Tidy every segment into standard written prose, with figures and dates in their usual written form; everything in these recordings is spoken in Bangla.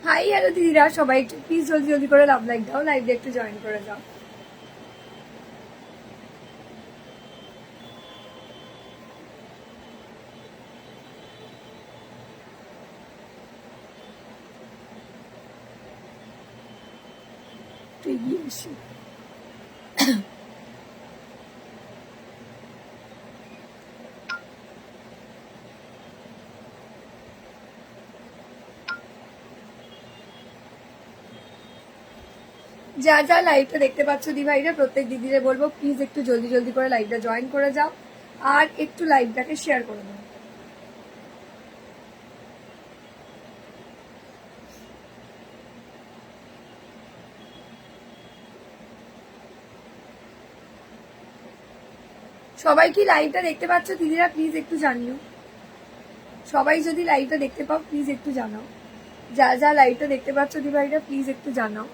হাই হ্যালো দিদিরা, সবাই একটু প্লিজ জলদি জলদি করে লাভ লাইক দাও, লাইভে একটু জয়েন করে যাও। এগিয়ে এসে যা যা লাইভটা দেখতে পাচ্ছ দি ভাইরা, প্রত্যেক দিদিরে বলবো প্লিজ একটু জলদি জলদি করে লাইভটা জয়েন করে যাও আর একটু লাইভটাকে শেয়ার করে দাও। সবাই কি লাইভটা দেখতে পাচ্ছ দিদিরা? প্লিজ একটু জানিও। সবাই যদি লাইভটা দেখতে পাও প্লিজ একটু জানাও। যা যা লাইভটা দেখতে পাচ্ছ দি ভাইরা, প্লিজ একটু জানাও।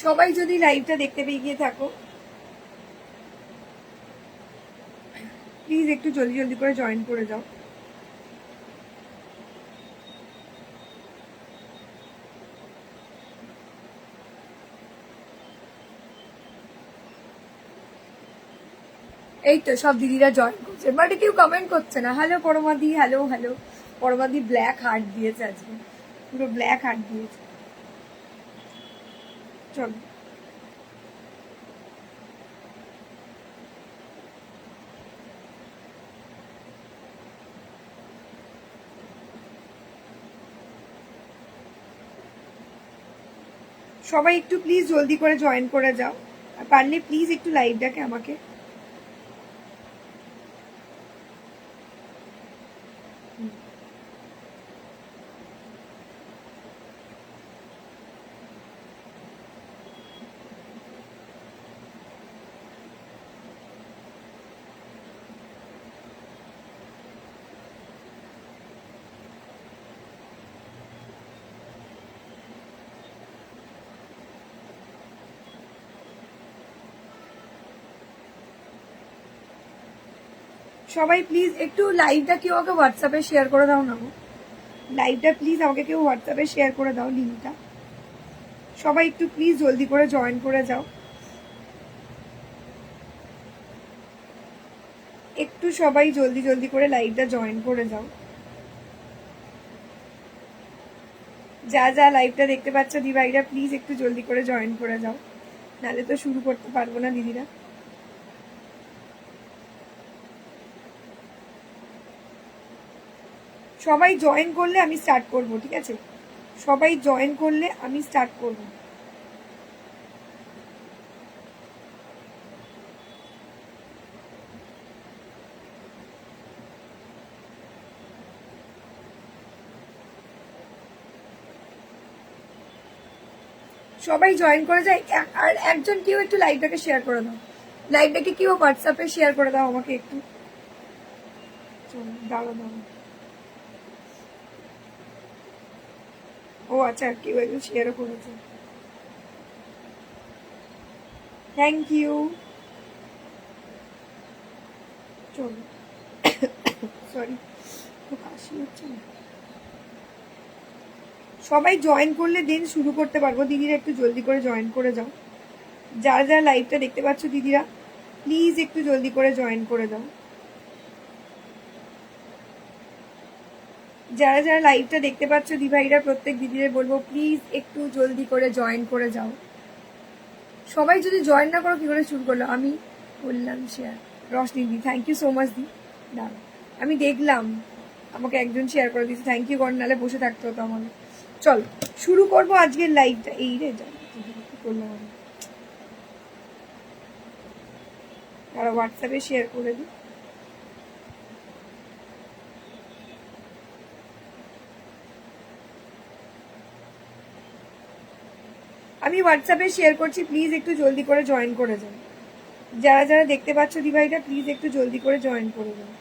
সবাই যদি লাইভটা দেখতে পেয়ে গিয়ে থাকো প্লিজ একটু জলদি জলদি করে জয়েন করে যাও। এই তো সব দিদিরা জয়েন করছে, বাট কেউ কমেন্ট করছে না। হ্যালো পরমাদি, হ্যালো হ্যালো। পরমাদি ব্ল্যাক হার্ট দিয়েছে, আজকে পুরো ব্ল্যাক হার্ট দিয়েছে। চলো সবাই একটু প্লিজ জলদি করে জয়েন করে যাও, আর পারলে প্লিজ একটু লাইভটাকে আমাকে সবাই প্লিজ একটু লাইভটা কেউ আমাকে হোয়াটসঅ্যাপে শেয়ার করে দাও না। লাইভটা প্লিজ আমাকে কেউ হোয়াটসঅ্যাপে শেয়ার করে দাও লিঙ্কটা। সবাই একটু প্লিজ জলদি করে জয়েন করে যাও, একটু সবাই জলদি জলদি করে লাইভটা জয়েন করে যাও। যা যা লাইভটা দেখতে পাচ্ছ দি ভাইরা, প্লিজ একটু জলদি করে জয়েন করে যাও, নাহলে তো শুরু করতে পারবো না দিদিরা। সবাই জয়েন করলে আমি স্টার্ট করব, ঠিক আছে? সবাই জয়েন করলে আমি স্টার্ট করব। সবাই জয়েন করে যায়, আর একজন কেউ একটু লাইভটাকে শেয়ার করে দাও। লাইভটাকে কেউ হোয়াটসঅ্যাপে শেয়ার করে দাও আমাকে একটু। দাঁড়ো দাঁড়ো, ও আচ্ছা, কেউ একজন শেয়ারও করেছে, থ্যাংক ইউ। চলো সরি, তো কাশি হচ্ছে না। সবাই জয়েন করলে দেন শুরু করতে পারবো। দিদিরা একটু জলদি করে জয়েন করে যাও। যারা যারা লাইভটা দেখতে পাচ্ছ দিদিরা, প্লিজ একটু জলদি করে জয়েন করে দাও। যারা যারা লাইভটা দেখতে পাচ্ছ দিভাইরা, প্রত্যেক দিদিদের বলবো প্লিজ একটু জলদি করে জয়েন করে যাও। সবাই যদি জয়েন না করো কি করে শুরু করলো? আমি বললাম share, Roshni di thank you so much di. দাঁড়া, আমি দেখলাম আমাকে একজন শেয়ার করে দিয়েছে, থ্যাংক ইউ কর, নাহলে বসে থাকতে হতো আমাকে। চল শুরু করবো আজকের লাইভটা। এই রে করলাম আর হোয়াটসঅ্যাপে শেয়ার করে দিই। আমি হোয়াটসঅ্যাপে শেয়ার করছি, প্লিজ একটু জলদি করে জয়েন করে যান। যারা যারা দেখতে পাচ্ছ দিভাইটা, প্লিজ একটু জলদি করে জয়েন করে যান।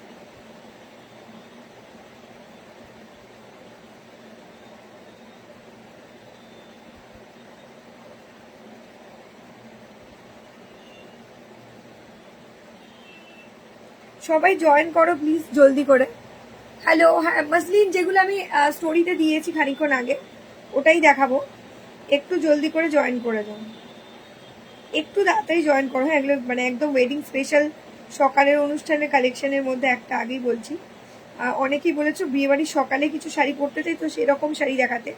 সবাই জয়েন করো প্লিজ জলদি করে। হ্যালো, হ্যাঁ মসলিন যেগুলো আমি স্টোরিতে দিয়েছি খানিকক্ষণ আগে ওটাই দেখাবো, একটু জলদি করে জয়েন করে যাও, একটু তাড়াতাড়ি জয়েন করো। হ্যাঁ এগুলো মানে একদম ওয়েডিং স্পেশাল সকালের অনুষ্ঠানের কালেকশনের মধ্যে একটা আগেই বলছি। অনেকেই বলেছো বিয়েবাড়ির সকালে কিছু শাড়ি পরতে চাই, তো সেরকম শাড়ি দেখাতে,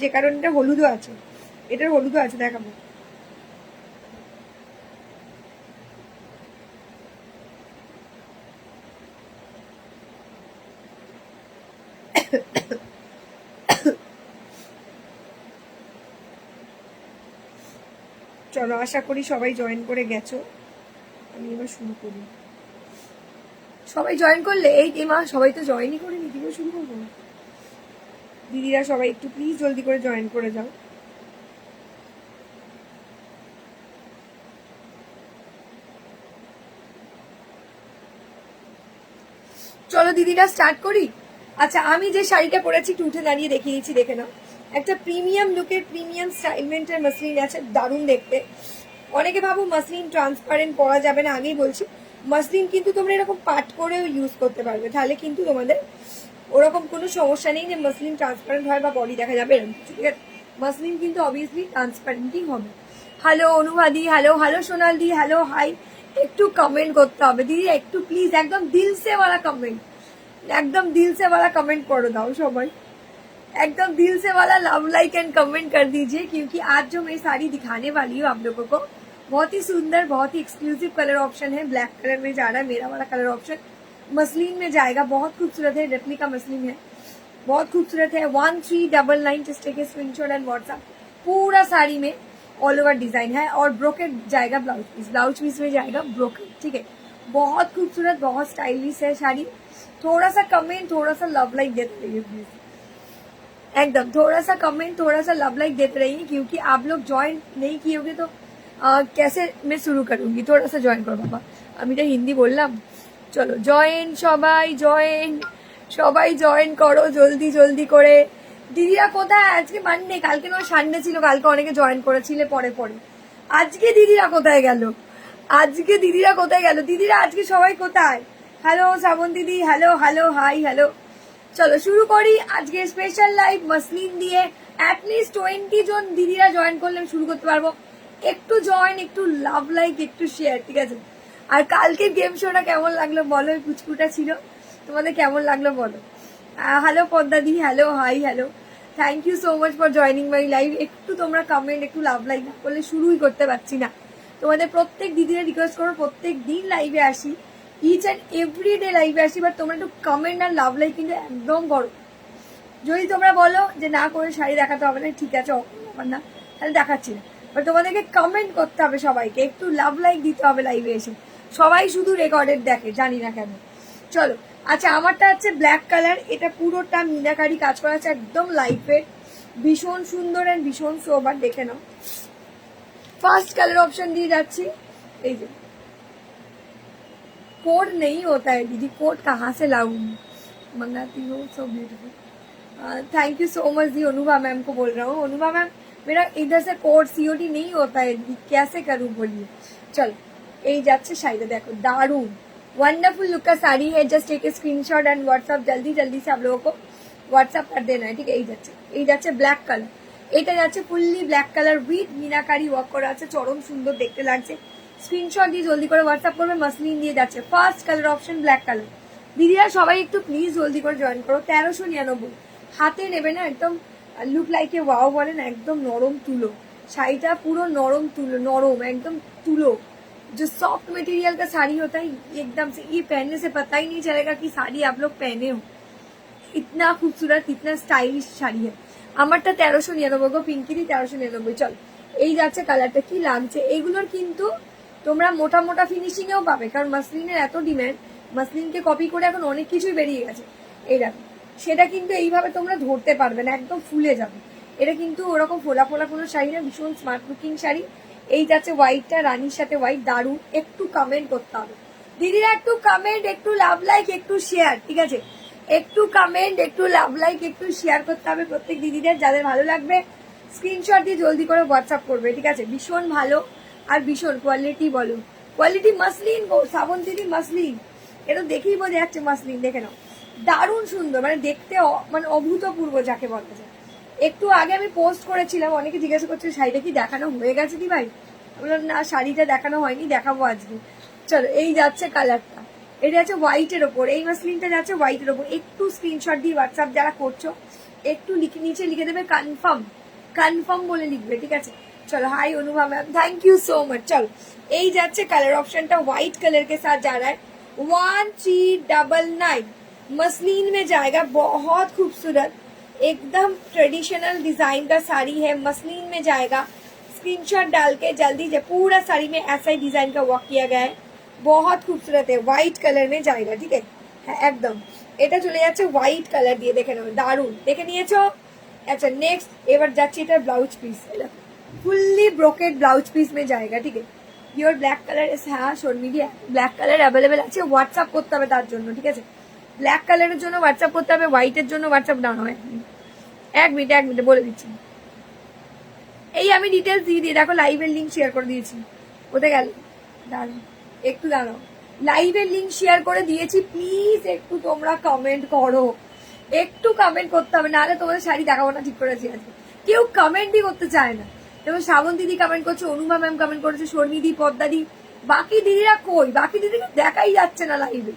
যে কারণে এটা হলুদও আছে, এটার হলুদও আছে, দেখাবো। চলো আশা করি সবাই জয়েন করে গেছো, আমি এবার শুরু করি। সবাই জয়েন করলে? এই মা সবাই তো জয়েনই করে নি, দিদিও শুরু করবো। দিদিরা সবাই একটু প্লিজ জলদি করে জয়েন করে যাও। চলো দিদিরা স্টার্ট করি। আচ্ছা আমি যে শাড়িটা পরেছি একটু উঠে দাঁড়িয়ে দেখিয়ে দিচ্ছি, দেখে নাও। একটা প্রিমিয়াম লুকের প্রিমিয়াম স্টাইলমেন্টের মাসলিন আছে, দারুণ দেখতে। অনেকে ভাবো মাসলিন ট্রান্সপারেন্ট পরা যাবে না, আগেই বলছি মাসলিন কিন্তু তোমরা এরকম পাট করেও ইউজ করতে পারবে, তাহলে কিন্তু তোমাদের ওরকম কোনো সমস্যা নেই যে মাসলিন ট্রান্সপারেন্ট হয় বা বডি দেখা যাবে এরকম কিছু, ঠিক আছে। মাসলিন কিন্তু অবভিয়াসলি ট্রান্সপারেন্টই হবে। হ্যালো অনুভাদি, হ্যালো হ্যালো সোনালি, হ্যালো হাই। একটু কমেন্ট করতে হবে দিদি, একটু প্লিজ, একদম দিল সে वाला कमेंट, एकदम दिल से वाला कमेंट कर दाओ सबाई, एकदम दिल से वाला लव लाइक एंड कमेंट कर दीजिए, क्योंकि आज जो मैं साड़ी दिखाने वाली हूँ आप लोगों को बहुत ही सुंदर, बहुत ही एक्सक्लूसिव कलर ऑप्शन है। ब्लैक कलर में जा रहा है मेरा वाला कलर ऑप्शन, मसलिन में जाएगा, बहुत खूबसूरत है, रेप्लिका मसलिन है, बहुत खूबसूरत है। 1399 just take a screenshot and WhatsApp. पूरा साड़ी में ऑल ओवर डिजाइन है और ब्रोकेट जाएगा ब्लाउज पीस, ब्लाउज पीस में जाएगा ब्रोकेट, ठीक है। बहुत खूबसूरत, बहुत स्टाइलिश है साड़ी। थोड़ा सा कमेंट, थोड़ा सा लव लाइक देते रहिए प्लीज, एकदम थोड़ा सा कमेंट, थोड़ा सा लव लाइक देते रहिए, क्योंकि आप लोग ज्वाइन नहीं किए होंगे तो कैसे मैं शुरू करूंगी। थोड़ा सा ज्वाइन करो बाबा, আমি তো হিন্দি বললাম। চলো জয়েন সবাই, জয়েন সবাই জয়েন করো জলদি জলদি করে। দিদিরা কোথায়? আজকে মানডে, কালকে নয় সানডে ছিল, কালকে অনেকে জয়েন করেছিলে পরে পরে। আজকে দিদিরা কোথায় গেল? আজকে দিদিরা কোথায় গেল? দিদিরা আজকে সবাই কোথায়? হ্যালো শ্রাবণ দিদি, হ্যালো হ্যালো হাই হ্যালো। চলো শুরু করি আজকে স্পেশাল লাইভ মসলিন দিয়ে। অ্যাটলিস্ট 20 জন দিদিরা জয়েন করলে আমি শুরু করতে পারবো। একটু জয়েন, একটু লাভ লাইক, একটু শেয়ার, ঠিক আছে। আর কালকের গেম শোটা কেমন লাগলো বলো, ওই পুচকুটা ছিল, তোমাদের কেমন লাগলো বলো। Hello Padma di, hello hi hello, thank you so much for joining my live. একটু তোমরা কমেন্ট, একটু লাভ লাইক না করলে শুরুই করতে পারছি না। তোমাদের প্রত্যেক দিদিরা রিকোয়েস্ট করো, প্রত্যেক দিন লাইভে আসি, ইচ অ্যান্ড এভরি ডে লাইভে আসি, বাট তোমরা একটু কমেন্ট আর লাভ লাইক কিন্তু একদম করো। যদি তোমরা বলো যে না করে শাড়ি দেখাতে হবে না, ঠিক আছে আমার না, তাহলে দেখাচ্ছি না, বাট তোমাদেরকে কমেন্ট করতে হবে, সবাইকে একটু লাভ লাইক দিতে হবে লাইভে এসে। সবাই শুধু রেকর্ডেড দেখে, জানি না কেন। চলো আচ্ছা আমারটা হচ্ছে ব্ল্যাক কালার, এটা পুরোটা মিনাকারি কাজ করা আছে, একদম লাইট ওয়েট, ভীষণ সুন্দর অ্যান্ড ভীষণ সোবার। দেখে নাও, ফার্স্ট কালার অপশন দিয়ে যাচ্ছি। এই যে कोड नहीं होता है दीदी, कोड कहाँ से लाऊं, मंगाती हो, so beautiful. Thank you so much the, Anubha ma'am को बोल रहा हूँ। अनुभा मैम मेरा इधर से कोड सीओडी नहीं होता है दीदी, कैसे करूँ बोलिए। चलो এই যাচ্ছে শাড়িটা, দেখো দারুন वंडरफुल लुक का साड़ी है। Just take a screenshot and WhatsApp, जल्दी जल्दी से आप लोगों को व्हाट्सएप कर देना है, ठीक है। এই যাচ্ছে ব্ল্যাক কালার, এটা যাচ্ছে fully black colour with meenakari work করা আছে, চরম সুন্দর দেখতে লাগছে। স্ক্রিনশট দিয়ে জলদি করে হোয়াটসঅ্যাপ করবে। মসলিন দিয়ে যাচ্ছে, first colour option black colour. দিদিরা সবাই একটু প্লিজ জলদি করে জয়েন করো। 1399 হাতে নেবে না, একদম লুক লাইক এ ওয়াও বলে না, একদম নরম তুলো শাড়িটা, পুরো নরম তুলো, नरम एकदम तुलो। जो सॉफ्ट मटेरियल का साड़ी होता है एकदम से, ये पहनने से पता ही नहीं चलेगा कि साड़ी आप लोग पहने हो। इतना खूबसूरत इतना स्टाइलिश শাড়ি है। আমারটা 1399 গো, পিঙ্কিরই 1399। চল এই যাচ্ছে কালারটা, কি লাগছে এগুলোর, কিন্তু তোমরা মোটা মোটা ফিনিশিং এও পাবে, কারণ মাসলিনের এত ডিমান্ড, মাসলিনকে কপি করে এখন অনেক কিছুই বেরিয়ে গেছে। এই দেখো, সেটা কিন্তু এইভাবে তোমরা ধরতে পারবে না, একদম ফুলে যাবে। এটা কিন্তু ওরকম ফোলা ফোলা কোনো শাড়ি না, ভীষণ স্মার্ট লুকিং শাড়ি। এই যাচ্ছে হোয়াইটটা, রানীর সাথে হোয়াইট, দারুণ। একটু কমেন্ট করতে হবে দিদিরা, একটু কমেন্ট, একটু লাভ লাইক, একটু শেয়ার, ঠিক আছে? একটু কমেন্ট, একটু লাভ লাইক, একটু শেয়ার করতে হবে প্রত্যেক দিদিদের। যাদের ভালো লাগবে স্ক্রিনশট দিয়ে জলদি করে হোয়াটসঅ্যাপ করবে, ঠিক আছে? ভীষণ ভালো আর ভীষণ কোয়ালিটি, বলো কোয়ালিটি মাসলিন গো, শ্রাবণ দিদি মাসলিন, এটা দেখেই বোঝা যাচ্ছে মাসলিন। দেখে নাও, দারুণ সুন্দর, মানে দেখতে মানে অভূতপূর্ব যাকে বলা যায়। একটু আগে আমি পোস্ট করেছিলাম, অনেকে জিজ্ঞাসা করছে শাড়িটা কি দেখানো হয়ে গেছে দি ভাই? বললাম না, শাড়িটা দেখানো হয়নি, দেখাবো আজকে। চলো এই যাচ্ছে কালারটা, এটা যাচ্ছে হোয়াইটের ওপর, এই মাসলিনটা যাচ্ছে হোয়াইটের ওপর। একটু স্ক্রিনশট দিয়ে হোয়াটসঅ্যাপ যারা করছো একটু নিচে লিখে দেবে কনফার্ম, কনফার্ম বলে লিখবে, ঠিক আছে? चलो हाय अनुभव ma'am, thank you so much. चलो यही जाच्छे कलर ऑप्शनটা व्हाइट कलर के साथ जा रहा है 1399 मसलिन में जाएगा, बहुत खूबसूरत एकदम ट्रेडिशनल डिजाइन का साड़ी है, मसलिन में जाएगा। स्क्रीनशॉट डाल के जल्दी से, पूरा साड़ी में ऐसा ही डिजाइन का वर्क किया गया है, बहुत खूबसूरत है, व्हाइट कलर में जाएगा, ठीक है? एकदम এটা চলে যাচ্ছে হোয়াইট কালার দিয়ে, দেখে নাও দারুণ, দেখে নিয়েছো? আচ্ছা নেক্সট এবার যাচ্ছে এটা blouse piece, fully brocade blouse piece में जाएगा, ठीक है? प्योर ब्लैक कलर, हाँ Sharmi di black colour available আছে, হোয়াটসঅ্যাপ করতে হবে তার জন্য, ঠিক আছে? ব্ল্যাক কালারের জন্য হোয়াটসঅ্যাপ করতে হবে, হোয়াইটের জন্য হোয়াটসঅ্যাপ ডাউন হয়। এক মিনিট বলে দিচ্ছি। এই আমি ডিটেলস দিয়ে দিই, দেখো লাইভের লিংক শেয়ার করে দিয়েছি। কোথায় গেল? দাঁড়াও একটু, দাঁড়াও, লাইভের লিংক শেয়ার করে দিয়েছি, প্লিজ একটু তোমরা কমেন্ট করো, একটু কমেন্ট করতে হবে, নাহলে তোমাদের শাড়ি দেখাবো না, ঠিক করেছি আজকে। কেউ কমেন্টই করতে চায় না। যেমন শ্রাবণ দিদি কমেন্ট করছে, অনুভা ম্যাম কমেন্ট করেছে, শর্মিদি, পদ্মাদি, বাকি দিদিরা কই? বাকি দিদিকে দেখাই যাচ্ছে না লাইভে।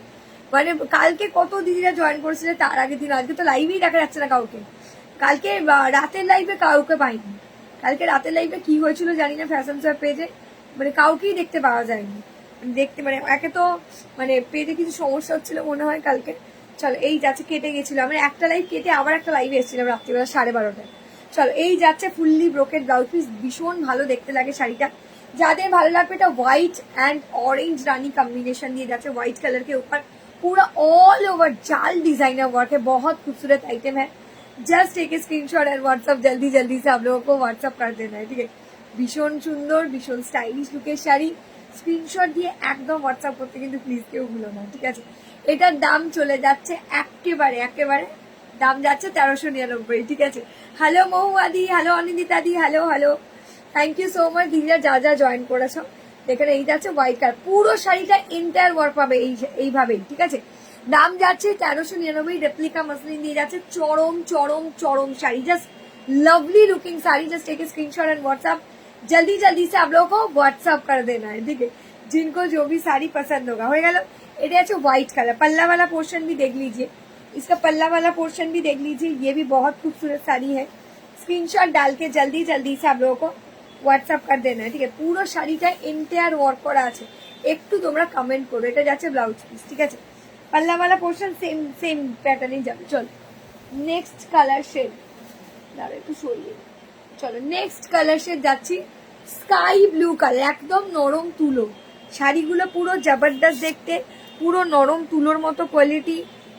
মানে কালকে কত দিদিরা জয়েন করেছিল তার আগের দিন, আজকে তো লাইভেই দেখা যাচ্ছে না কাউকে। কালকে রাতের লাইভে কাউকে পাইনি, কালকে রাতের লাইভে কি হয়েছিল জানি না, ফ্যাশন শপ পেজে মানে কাউকেই দেখতে পাওয়া যায়নি। দেখতে মানে একে তো মানে পেজে কিছু সমস্যা হচ্ছিল মনে হয় কালকে। চলো এই যাচ্ছে, কেটে গেছিল, আমরা একটা লাইভ কেটে আবার একটা লাইভে এসেছিলাম রাত্রিবেলা 12:30টায়। চলো এই যাচ্ছে ফুললি ব্রোকেড ব্লাউজ পিস, ভীষণ ভালো দেখতে লাগে শাড়িটা। যাদের ভালো লাগবে, এটা white and orange Rani combination दिए जाते, व्हाइट कलर के ऊपर पूरा ऑल ओवर जाल डिजाइनर वर्क है, बहुत खूबसूरत आइटम है। जस्ट एक स्क्रीनशॉट एंड व्हाट्सअप जल्दी जल्दी से आप लोगों को व्हाट्सअप कर देना है, ठीक है? भीषण सुंदर भीषण स्टाइलिश लुकेर শাড়ি, স্ক্রিনশট দিয়ে একদম হোয়াটসঅ্যাপ করতে কিন্তু প্লিজ কেউ ভুলো না, ঠিক আছে? এটার দাম চলে যাচ্ছে একেবারে দাম যাচ্ছে 1399, ঠিক আছে? হ্যালো মহুয়াদি, hello Anindita di, hello thank you so much দিদিরা যা জয়েন করেছো। এখানে এই যাচ্ছে হোয়াইট কালার, পুরো শাড়িটা এন্টায়ার ওয়ার্ক পাবে এইভাবেই, ঠিক আছে? দাম যাচ্ছে 1399, রেপ্লিকা মসলিন দিয়ে যাচ্ছে, চরম sari, just lovely looking sari. Just take a screenshot and WhatsApp, जल्दी से आप लोगों को व्हाट्सएप कर देना है, ठीक है? जिनको जो भी साड़ी पसंद होगा। हो गया এটা আছে व्हाइट कलर, पल्ला वाला पोर्शन भी देख लीजिए, इसका पल्ला वाला पोर्शन भी देख लीजिए, ये भी बहुत खूबसूरत साड़ी है। स्क्रीनशॉट डाल के जल्दी से आप लोगों को व्हाट्सएप कर देना है, ठीक है? পুরো শাড়িটা এন্টায়ার ওয়ার্ক করা আছে, একটু তোমরা কমেন্ট করো। এটা যাচ্ছে ব্লাউজ পিস, ঠিক আছে? पल्ला वाला पोर्शन सेम প্যাটার্নই যাবে। চল নেক্সট কালার শেড, দাঁড়া একটু সরিয়ে। চলো নেক্সট কালার শেড যাচ্ছি স্কাই ব্লু কালার, একদম নরম তুলো, শাড়িগুলো পুরো জবরদস্ত দেখতে, পুরো নরম তুলোর মতো কোয়ালিটি।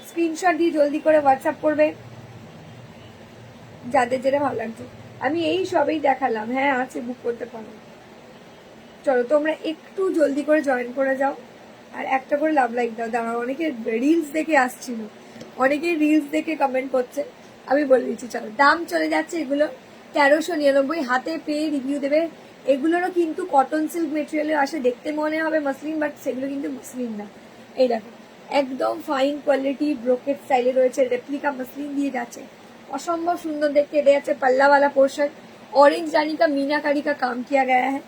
স্ক্রিনশট দিয়ে জলদি করে হোয়াটসঅ্যাপ করবে যাদের যেটা ভালো লাগছে। আমি এই সবেই দেখালাম, হ্যাঁ আছে, বুক করতে পারো। চলো তোমরা একটু জলদি করে জয়েন করে যাও আর একটা করে লাভ লাইক দাও। দাঁড়াও, অনেকে রিলস দেখে আসছিল, অনেকে রিলস দেখে কমেন্ট করছে, আমি বলে দিচ্ছি। চলো দাম চলে যাচ্ছে এগুলো 1399, হাতে পেয়ে রিভিউ দেবে। এগুলোরও কিন্তু কটন সিল্ক মেটেরিয়ালে আসে, দেখতে মনে হবে মসলিন, বাট সেগুলো কিন্তু মসলিন না। এই দেখো একদম ফাইন কোয়ালিটি ব্রোকেট স্টাইলে রয়েছে, রেপ্লিকা মসলিন দিয়ে যাচ্ছে, অসম্ভব সুন্দর দেখতে। এটা যাচ্ছে पल्ला वाला पोर्शन, ऑरेंज रानी का मीनाकारी का काम किया गया है।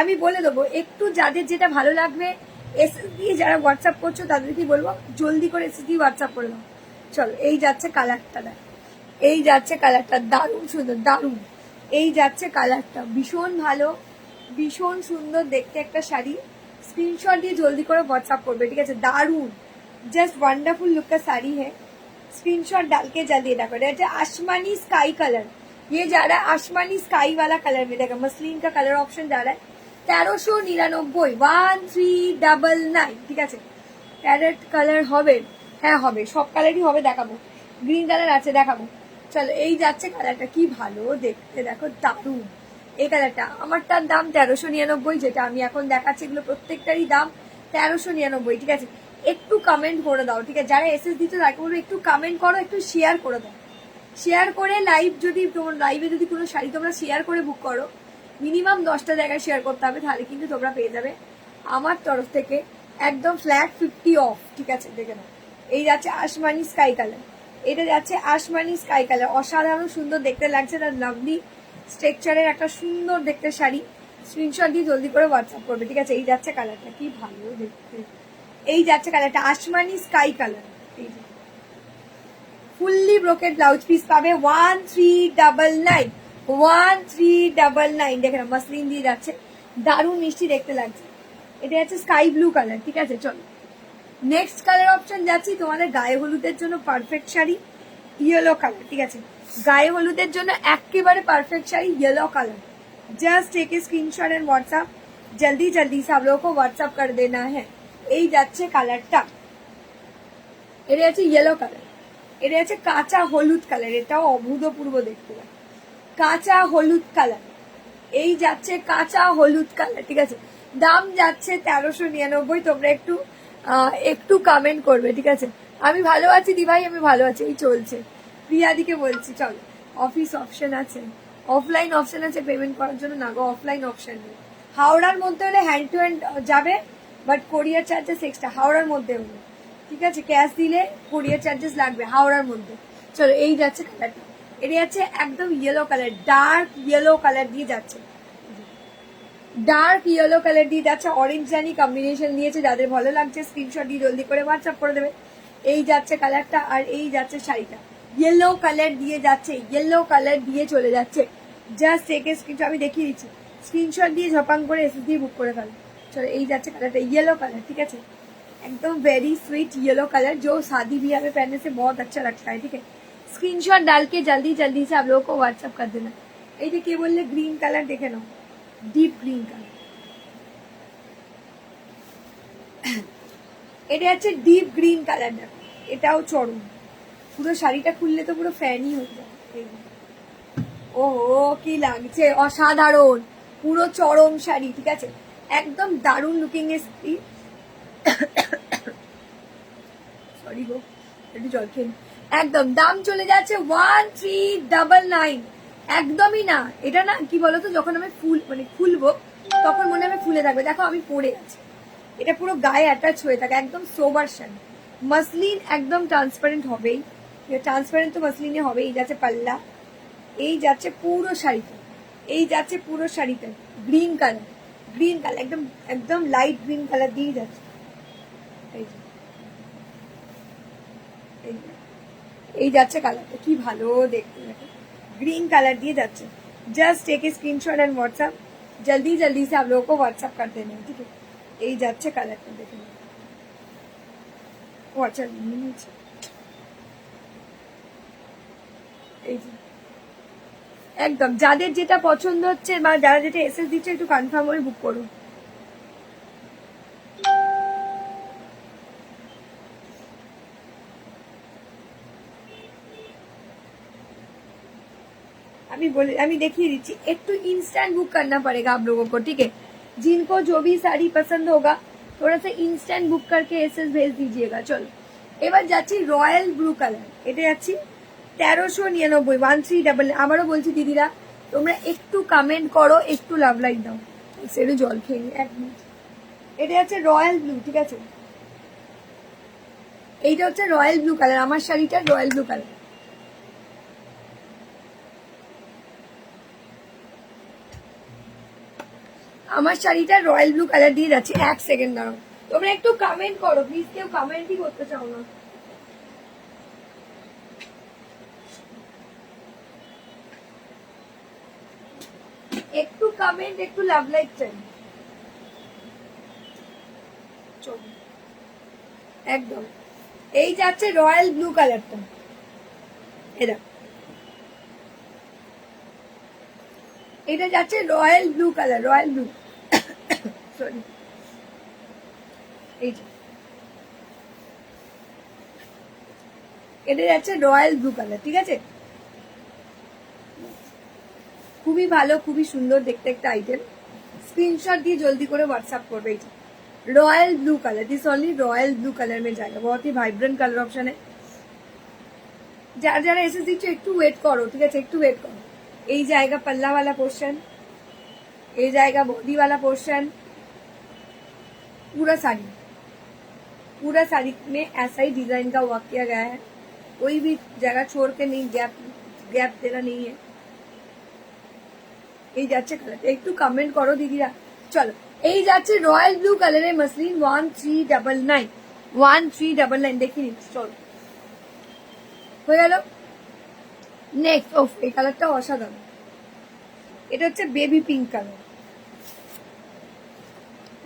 আমি বলে দেবো একটু যাদের যেটা ভালো লাগবে এসএস দিয়ে যারা হোয়াটসঅ্যাপ করছো তাদেরকে বলবো জলদি করে এসএস দিয়ে হোয়াটসঅ্যাপ করে দাও। চলো এই যাচ্ছে কালারটা, এই যাচ্ছে কালারটা, দারুণ সুন্দর, দারুণ। এই যাচ্ছে কালারটা, ভীষণ ভালো, ভীষণ সুন্দর দেখতে একটা শাড়ি। স্ক্রিনশট দিয়ে জলদি করে হোয়াটসঅ্যাপ করবে, ঠিক আছে? দারুণ, জাস্ট ওয়ান্ডারফুল লুক কা শাড়ি है। स्क्रीनशॉट डाल के जल्दी देखो, এটা आसमानी स्काई कलर, ये जा रहा है आसमानी स्काई वाला कलर में, देखो मसलिन का कलर ऑप्शन जा रहा है 1399 1399, ঠিক আছে। প্যারেট কালার হবে, হ্যাঁ হবে, সব কালারই হবে, দেখাবো। গ্রিন কালার আছে, দেখাবো। চলো, এই যাচ্ছে কালারটা, কি ভালো দেখতে, দেখো দারুণ এই কালারটা। আমারটার দাম 1399, যেটা আমি এখন দেখাচ্ছি এগুলো প্রত্যেকটারই দাম 1399, ঠিক আছে। একটু কমেন্ট করে দাও, ঠিক আছে, যারা এসএস দিতে তাকে বলবো একটু কমেন্ট করো, একটু শেয়ার করে দাও। শেয়ার করে লাইভ, যদি তোমার লাইভে যদি কোনো শাড়ি তোমরা শেয়ার করে বুক করো, মিনিমাম 10টা জায়গায় শেয়ার করতে হবে, তাহলে কিন্তু তোমরা পেয়ে যাবে আমার তরফ থেকে একদম ফ্ল্যাট 50 অফ, ঠিক আছে। দেখে নাও, এই যাচ্ছে আসমানি স্কাই কালার, এটা যাচ্ছে আসমানি স্কাই কালার, অসাধারণ সুন্দর দেখতে লাগছে, তার লাভলি স্ট্রাকচারের একটা সুন্দর দেখতে শাড়ি। স্ক্রিনশট দিয়ে জলদি করে হোয়াটসঅ্যাপ করবে, ঠিক আছে। এই যাচ্ছে কালারটা, কি ভালো দেখতে, এই যাচ্ছে কালারটা আসমানি sky colour, fully brocade blouse piece পাবে 1399 1399, দেখে না মসলিন দিয়ে যাচ্ছে, দারুণ মিষ্টি দেখতে লাগছে। এটা হচ্ছে স্কাই ব্লু কালার, ঠিক আছে। চলো নেক্সট কালার অপশন যাচ্ছি, তোমাদের গায়ে হলুদের জন্য পারফেক্ট শাড়ি ইয়েলো কালার, ঠিক আছে। গায়ে হলুদের জন্য একেবারে perfect sari yellow colour. Just take a screenshot and WhatsApp, जल्दी जल्दी से आप लोगों को व्हाट्सएप कर देना है। এই যাচ্ছে কালারটা, এটা হচ্ছে येलो কালার, এটা হচ্ছে কাঁচা হলুদ কালার, এটাও অভূতপূর্ব দেখতে লাগে, কাঁচা হলুদ কালার। এই যাচ্ছে কাঁচা হলুদ কালার, ঠিক আছে। দাম যাচ্ছে 1399, তোমরা একটু কমেন্ট করবে, ঠিক আছে। আমি ভালো আছি দিভাই, আমি ভালো আছি, এই চলছে। প্রিয়াদিকে বলছি চলো, অফিস অপশন আছে, অফলাইন অপশন আছে পেমেন্ট করার জন্য, না গো অফলাইন অপশন নেই। হাওড়ার মধ্যে হলে হ্যান্ড টু হ্যান্ড যাবে, বাট কোরিয়ার চার্জেস এক্সট্রা, হাওড়ার মধ্যে হলে, ঠিক আছে। ক্যাশ দিলে কোরিয়ার চার্জেস লাগবে হাওড়ার মধ্যে। চলো, এই যাচ্ছে কালারটা, এটা যাচ্ছে একদম yellow colour, dark yellow colour দিয়ে যাচ্ছে, ডার্ক ইয়েলো কালার দিয়ে যাচ্ছে, অরেঞ্জ জানি কম্বিনেশন দিয়েছে। যাদের ভালো লাগছে স্ক্রিনশট দিয়ে জলদি করে হোয়াটসঅ্যাপ করে দেবে। এই যাচ্ছে কালারটা, আর এই যাচ্ছে শাড়িটা, ইয়েলো কালার দিয়ে যাচ্ছে, ইয়েলো কালার দিয়ে চলে যাচ্ছে। জাস্ট টেক এ স্ক্রিনশট, আমি দেখিয়ে দিচ্ছি, স্ক্রিনশট দিয়ে ঝপাং করে এসএস দিয়ে বুক করে ফেলো। चलो, এই যাচ্ছে কালারটা, येलो कलर, ठीक है, एकदम वेरी स्वीट येलो कलर, जो शादी ब्याह में पहनने से बहुत अच्छा लगता है, ठीक है। स्क्रीनशॉट डाल के जल्दी जल्दी से आप लोगों को व्हाट्सएप कर देना। এই যে কে বললে গ্রিন কালার, দেখে নাও, ডিপ গ্রিন কালার, এটা হচ্ছে ডিপ গ্রিন কালার, দেখো এটাও চরম, পুরো শাড়িটা খুললে তো পুরো ফ্যানই হয়ে যাবে। ও কি লাগছে, অসাধারণ, পুরো চরম শাড়ি, ঠিক আছে, একদম দারুণ লুকিং এ শাড়ি। সরি গো, একটু জল খেয়ে, একদম দাম চলে যাচ্ছে 1399, একদমই না। এটা না কি বলতো, যখন আমি খুলবো তখন মনে হবে ফুলে থাকবে, দেখো আমি পরে আছি, এটা পুরো গায়ে অ্যাটাচ হয়ে থাকে, একদম সোবার শাড়ি। মসলিন একদম ট্রান্সপারেন্ট হবেই, ট্রান্সপারেন্ট তো মসলিনে হবে। এই যাচ্ছে পাল্লা, এই যাচ্ছে পুরো শাড়িটা, এই যাচ্ছে পুরো শাড়িটা গ্রিন কালার, গ্রিন কালার একদম একদম লাইট গ্রিন কালার দিয়ে যাচ্ছে। এই যাচ্ছে কালারটা, কি ভালো দেখতে, দেখো ग्रीन कलर दिए जाচ্ছে। Just take a screenshot and WhatsApp, जल्दी जल्दी से आप लोगों को व्हाट्सएप कर देना है, ठीक है। এই যাচ্ছে কালারটা, দেখুন হোয়াটসঅ্যাপ নিয়েছে, এই যে একদম যাদের যেটা পছন্দ হচ্ছে বা যারা যেটা এসএস দিচ্ছে একটু কনফার্ম করে বুক করুন। अभी देखिए दीजिए, एक तो इंस्टेंट बुक करना पड़ेगा आप लोगों को, ठीक है। जिनको जो भी साड़ी पसंद होगा थोड़ा सा इंस्टेंट बुक करके एसएस भेज दीजिएगा। चलो, এবার যাচ্ছি রয়্যাল ব্লু কালার, এটা যাচ্ছি 1399 1399। আবারও বলছি দিদিরা, তোমরা একটু কমেন্ট করো, একটু লাভ লাইক দাও, সেটা জল খেয়ে এক মিনিট। এটা হচ্ছে রয়্যাল ব্লু, ঠিক আছে, এইটা হচ্ছে রয়্যাল ব্লু কালার, আমার শাড়িটা রয়্যাল ব্লু কালার। আমার শাড়িটা রয়্যাল ব্লু কালার দিয়ে যাচ্ছে। এক সেকেন্ড দাঁড়াও, তোমরা একটু কমেন্ট করো প্লিজ, কেউ কমেন্টই করতে চাও না। একটু কমেন্ট, একটু লাভ লাইক চাই, একদম। এই যাচ্ছে রয়্যাল ব্লু কালারটা, এটা যাচ্ছে royal blue colour, royal blue, sorry এই যে এটা যাচ্ছে রয়্যাল ব্লু কালার, ঠিক আছে? খুবই ভালো, খুবই সুন্দর দেখতে একটা আইটেম। स्क्रीनशॉट দিয়ে জলদি করে হোয়াটসঅ্যাপ করবে। এটা royal blue colour, this only royal blue colour में जाएगा, बहुत ही वाइब्रेंट कलर ऑप्शन है। যারা যারা এসে দিচ্ছ একটু ওয়েট করো, ঠিক আছে? একটু ওয়েট করো। এই জায়গা पल्ला वाला पोर्शन, ये जाएगा बॉडी वाला पोर्शन, पूरा साड़ी में ऐसा ही डिजाइन का वर्क किया गया है, कोई भी जगह छोड़ के नहीं, गैप देना नहीं है। এই যাচ্ছে কালারটা, একটু কমেন্ট করো দিদিরা। চলো, এই যাচ্ছে রয়্যাল ব্লু কালারের মসলিন 1399, 1399 দেখিয়ে নিচ্ছি। চলো, হয়ে গেল। নেক্সট, ওফ এই কালারটা অসাধারণ, এটা হচ্ছে বেবি পিঙ্ক কালার।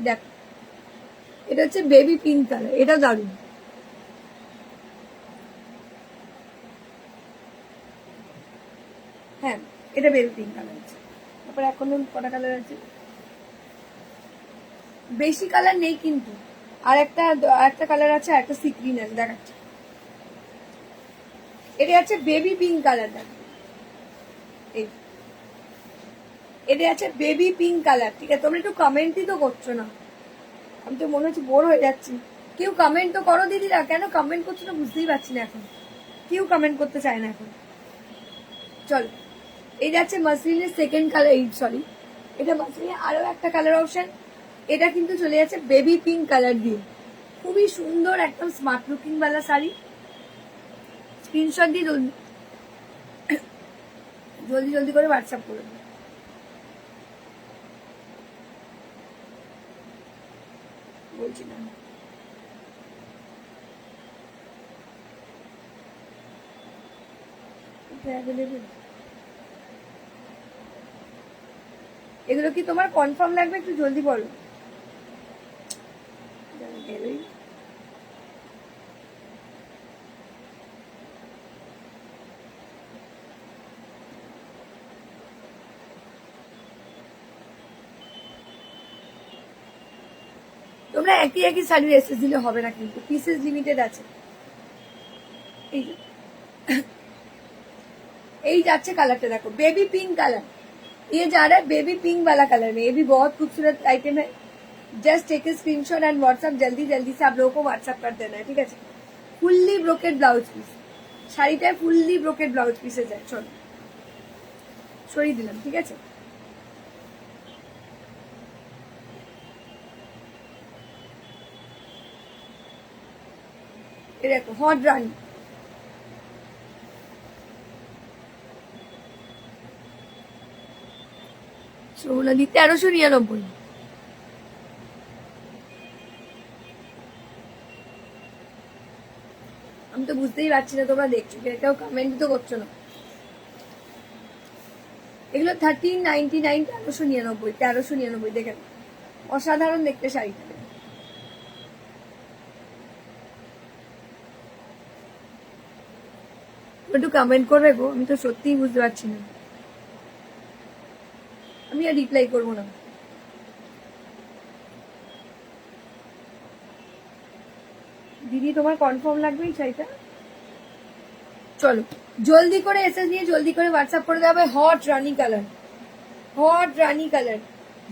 দেখো, এটা হচ্ছে বেবি পিঙ্ক কালার, এটা দারুণ। হ্যাঁ, এটা বেবি পিঙ্ক কালার আছে। তারপরে এখন কটা কালার আছে, বেশি কালার নেই কিন্তু। আর একটা কালার আছে, আর একটা সি গ্রিন আছে, দেখাচ্ছি। এটা আছে বেবি পিঙ্ক কালার, দেখ এই এটা আছে বেবি পিঙ্ক কালার, ঠিক আছে? তোমরা একটু কমেন্টই তো করছো না, আমি তো মনে হচ্ছে বোর হয়ে যাচ্ছি। কেউ কমেন্ট তো করো দিদিরা, কেন কমেন্ট করছো না বুঝতেই পারছি না এখন, কেউ কমেন্ট করতে চায় না এখন। চলো, এই যাচ্ছে মাসলিনের সেকেন্ড কালার, সরি এটা মাসলিনের আরো একটা কালার অপশন। এটা কিন্তু চলে যাচ্ছে বেবি পিঙ্ক কালার দিয়ে, খুবই সুন্দর একদম স্মার্ট লুকিং वाला শাড়ি। স্ক্রিনশট দিয়ে জলদি জলদি করে হোয়াটসঅ্যাপ করে দিন। বলছি না অ্যাভেলেবেল, এগুলো কি তোমার কনফার্ম লাগবে? একটু জলদি বলো। তোমরা একই একই শাড়ির এসএস দিলে হবে না, কিন্তু পিসেস লিমিটেড আছে। এই যাচ্ছে কালারটা, দেখো बेबी पिंक कलर, ये जा रहा है बेबी पिंक वाला कलर में। ये भी बहुत खूबसूरत आइटम है। Just take a screenshot and WhatsApp, जल्दी जल्दी से आप लोगों को व्हाट्सएप कर देना है, ठीक है? फुल्ली ब्रोकेड ब्लाउज पिस, শাড়িটায় ফুললি ব্রোকেড ব্লাউজ পিসে যায়। চলো, সরিয়ে দিলাম, ঠিক আছে? এই দেখো হট রানী, সোনালি 1399। আমি তো বুঝতেই পারছি না তোমরা দেখছো কি, কেউ কমেন্ট তো করছো না। এগুলো 1399, 1399 দেখেন, অসাধারণ দেখতে শাড়িটা। একটু কমেন্ট করবে গো, আমি তো সত্যিই বুঝতে পারছি না, আমি আর রিপ্লাই করবো না। দিদি তোমার কনফার্ম লাগবে এই শাড়িটা? चलो जल्दी করে एसएस দিয়ে जल्दी করে व्हाट्सएप করে দেওয়া হবে। Hot rani colour, hot rani colour,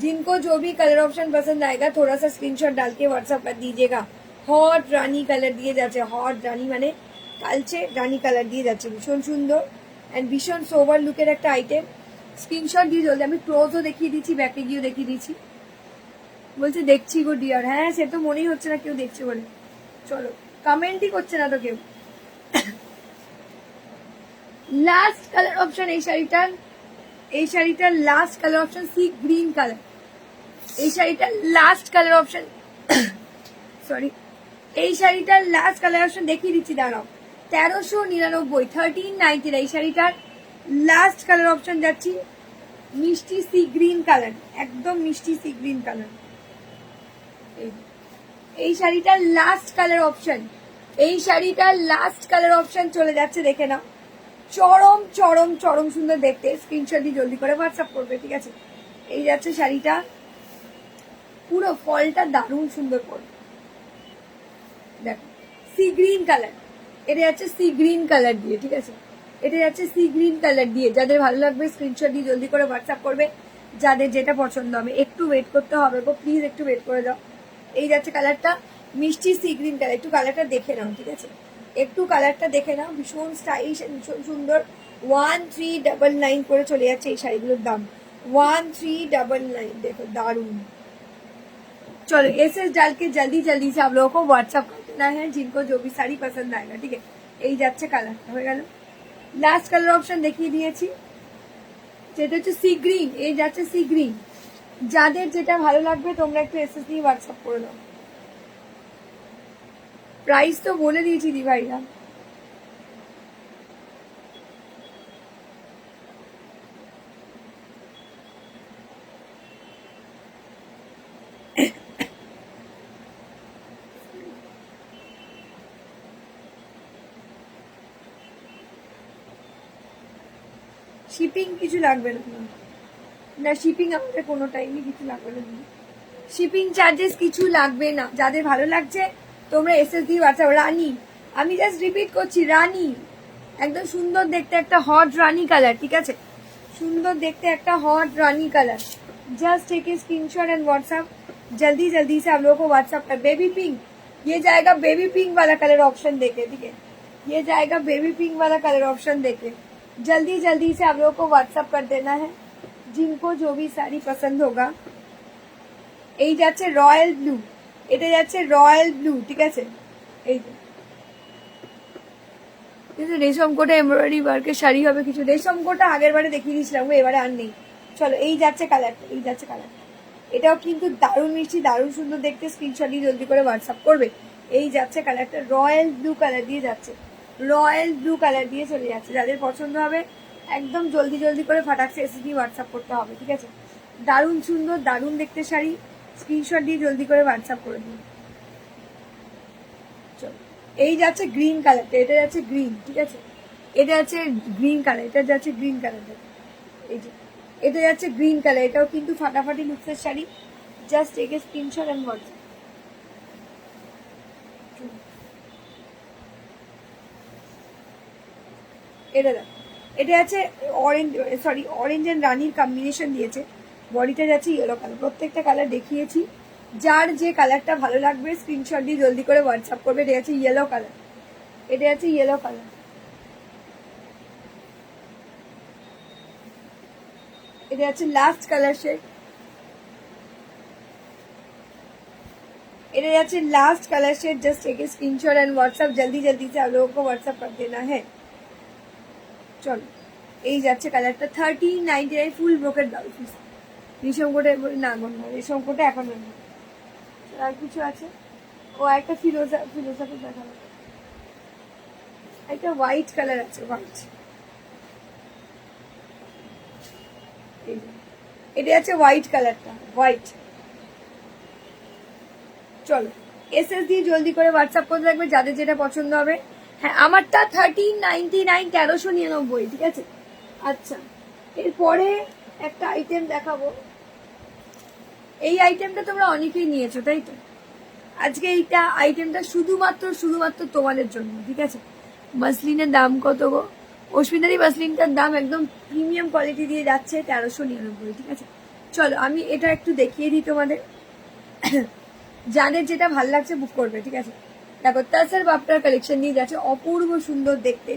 जिनको जो भी कलर ऑप्शन पसंद आएगा थोड़ा सा स्क्रीनशॉट डाल के व्हाट्सएप कर दीजिएगा। हॉट रानी कलर দিয়ে যাচ্ছে, हॉट रानी মানে কালচে রানী কালার দিয়ে যাচ্ছে, ভীষণ সুন্দর এন্ড ভীষণ সোবার লুকের একটা আইটেম। স্ক্রিনশট দিয়ে জলদি, আমি ক্লোজও দেখিয়ে দিচ্ছি, ব্যাকে গিয়েও দেখিয়ে দিচ্ছি। বলছে দেখছি গো ডিয়ার, হ্যাঁ সে তো মনেই হচ্ছে না কেউ দেখছে বলে। চলো, কমেন্টই করছে না তো কেউ। লাস্ট কালার অপশন এই শাড়িটার last colour option sea green colour. এই শাড়িটার লাস্ট কালার অপশন সরি, এই শাড়িটার লাস্ট কালার অপশন দেখিয়ে দিচ্ছি, দাঁড়াও। 1399, 1399 এই শাড়িটার লাস্ট কালার অপশন যাচ্ছি মিষ্টি সি গ্রিন কালার, একদম মিষ্টি সি গ্রিন কালার। এই শাড়িটার লাস্ট কালার অপশন, এই শাড়িটার লাস্ট কালার অপশন চলে যাচ্ছে, দেখে নাও। চরম চরম চরম সুন্দর দেখতে, স্ক্রিনশট দিয়ে জলদি করে হোয়াটসঅ্যাপ করবে, ঠিক আছে। এই যাচ্ছে শাড়িটা, পুরো ফলটা দারুণ সুন্দর পড়বে, দেখো সি গ্রিন কালার, এটা যাচ্ছে সি গ্রিন কালার দিয়ে, ঠিক আছে। এটা যাচ্ছে সি গ্রিন কালার দিয়ে, যাদের ভালো লাগবে স্ক্রিনশট দিয়ে জলদি করে হোয়াটসঅ্যাপ করবে, যাদের যেটা পছন্দ হবে। একটু ওয়েট করতে হবে গো, প্লিজ একটু ওয়েট করে দাও। এই যাচ্ছে কালারটা, মিষ্টি সি গ্রিন কালার, একটু কালারটা দেখে নাও, ঠিক আছে, একটু কালারটা দেখে নাও, ভীষণ স্টাইলিশ, ভীষণ সুন্দর। 1399 করে চলে যাচ্ছে এই শাড়িগুলোর দাম, 1399, দেখো দারুণ। चलो एसएस डाल के जल्दी जल्दी से आप लोगों को व्हाट्सअप कर देना है जिनको जो भी শাড়ি পছন্দ आएगा, ঠিক আছে। এই যাচ্ছে কালারটা, হয়ে গেল। লাস্ট কালার অপশন দেখিয়ে দিয়েছি, যেটা হচ্ছে সি গ্রিন, এই যাচ্ছে সি গ্রিন। যাদের যেটা ভালো লাগবে তোমরা একটু এসএস দিয়ে হোয়াটসঅ্যাপ করে দাও। প্রাইস তো বলে দিয়েছি দি ভাইরা, শিপিং কিছু লাগবে না, না শিপিং আমাদের কোনো টাইমই কিছু লাগবে না, শিপিং চার্জেস কিছু লাগবে না। যাদের ভালো লাগছে তোমরা এসএস দিয়ে হোয়াটসঅ্যাপ। রানী, আমি জাস্ট রিপিট করছি, রানী একদম সুন্দর দেখতে একটা हॉट रानी कलर, ठीक है, सुंदर देखते একটা hot rani colour. Just take a screenshot and WhatsApp जल्दी जल्दी से आप लोगों को व्हाट्सएप कर। बेबी पिंक, ये जाएगा बेबी पिंक वाला कलर ऑप्शन देके, ठीक है, ये जाएगा बेबी पिंक वाला कलर ऑप्शन देके। जल्दी जल्दी से आप लोगों को व्हाट्सएप कर देना है जिनको जो भी साड़ी पसंद होगा। এই যাচ্ছে রয়্যাল ব্লু, এটা যাচ্ছে রয়্যাল ব্লু, ঠিক আছে। এই যে রেশম কোটা এমব্রয়ডারি ওয়ার্কের শাড়ি হবে কিছু, রেশম কোটা আগের বারে দেখিয়ে দিয়েছিলাম, এবারে আর নেই। চলো এই যাচ্ছে কালারটা, এই যাচ্ছে কালারটা, এটাও কিন্তু দারুণ মিষ্টি, দারুণ সুন্দর দেখতে, স্ক্রিনশট দিয়ে জলদি করে হোয়াটসঅ্যাপ করবে। এই যাচ্ছে কালারটা, রয়্যাল ব্লু কালার দিয়ে যাচ্ছে, রয়্যাল ব্লু কালার দিয়ে চলে যাচ্ছে। যাদের পছন্দ হবে একদম জলদি জলদি করে ফাটাকছে এসে দিয়ে হোয়াটসঅ্যাপ করতে হবে, ঠিক আছে। দারুণ সুন্দর, দারুণ দেখতে শাড়ি, স্ক্রিনশট দিয়ে জলদি করে হোয়াটসঅ্যাপ করে দিন। চলো এই যাচ্ছে গ্রিন কালারটা, এটা যাচ্ছে গ্রিন, ঠিক আছে, এটা যাচ্ছে গ্রিন কালার, এটা যাচ্ছে গ্রিন কালারটা, এই যে এটা যাচ্ছে গ্রিন কালার, এটাও কিন্তু ফাটাফাটি লুকসের শাড়ি। Just take a screenshot and WhatsApp. এটা দেখো, এটা যাচ্ছে অরেঞ্জ, সরি অরেঞ্জ এন্ড রানির কম্বিনেশন দিয়েছে, বডিটা যাচ্ছে ইয়েলো কালার। প্রত্যেকটা কালার দেখিয়েছি, যার যে কালারটা ভালো লাগবে স্ক্রিনশট দিয়ে জলদি করে হোয়াটসঅ্যাপ করবে। এটা যাচ্ছে ইয়েলো কালার, এটা যাচ্ছে ইয়েলো কালার, এটা যাচ্ছে লাস্ট কালার শেড, এটা যাচ্ছে last colour shade. Just take a screenshot and WhatsApp जल्दी जल्दी से आप लोगों को व्हाट्सएप कर देना है। চলো এই যাচ্ছে কালারটা, 1399 ফুল ব্রোকেট ব্লাউজ পিস। রেশম কোটে না গন্ধ, রেশম কোটে এখন না, আর কিছু আছে। ও একটা ফিরোজা, ফিরোজাকে দেখাবো, একটা হোয়াইট কালার আছে, হোয়াইট, এটা আছে হোয়াইট কালারটা, হোয়াইট। চলো এসএস দিয়ে জলদি করে হোয়াটসঅ্যাপ করতে থাকবে যাদের যেটা পছন্দ হবে। হ্যাঁ আমারটা 1399, 1399, ঠিক আছে। আচ্ছা এরপরে একটা আইটেম দেখাবো, এই আইটেমটা তোমরা অনেকেই নিয়েছো তাই তো, আজকে এইটা আইটেমটা শুধুমাত্র তোমাদের জন্য, ঠিক আছে। মাসলিনের দাম কত গো অশ্বিনারি? মাসলিনটার দাম একদম প্রিমিয়াম কোয়ালিটি দিয়ে যাচ্ছে 1399, ঠিক আছে। চলো আমি এটা একটু দেখিয়ে দিই তোমাদের, যাদের যেটা ভালো লাগছে বুক করবে, ঠিক আছে। দেখো তাসার বাপটার কালেকশন নিয়ে যাচ্ছে, অপূর্ব সুন্দর দেখতে,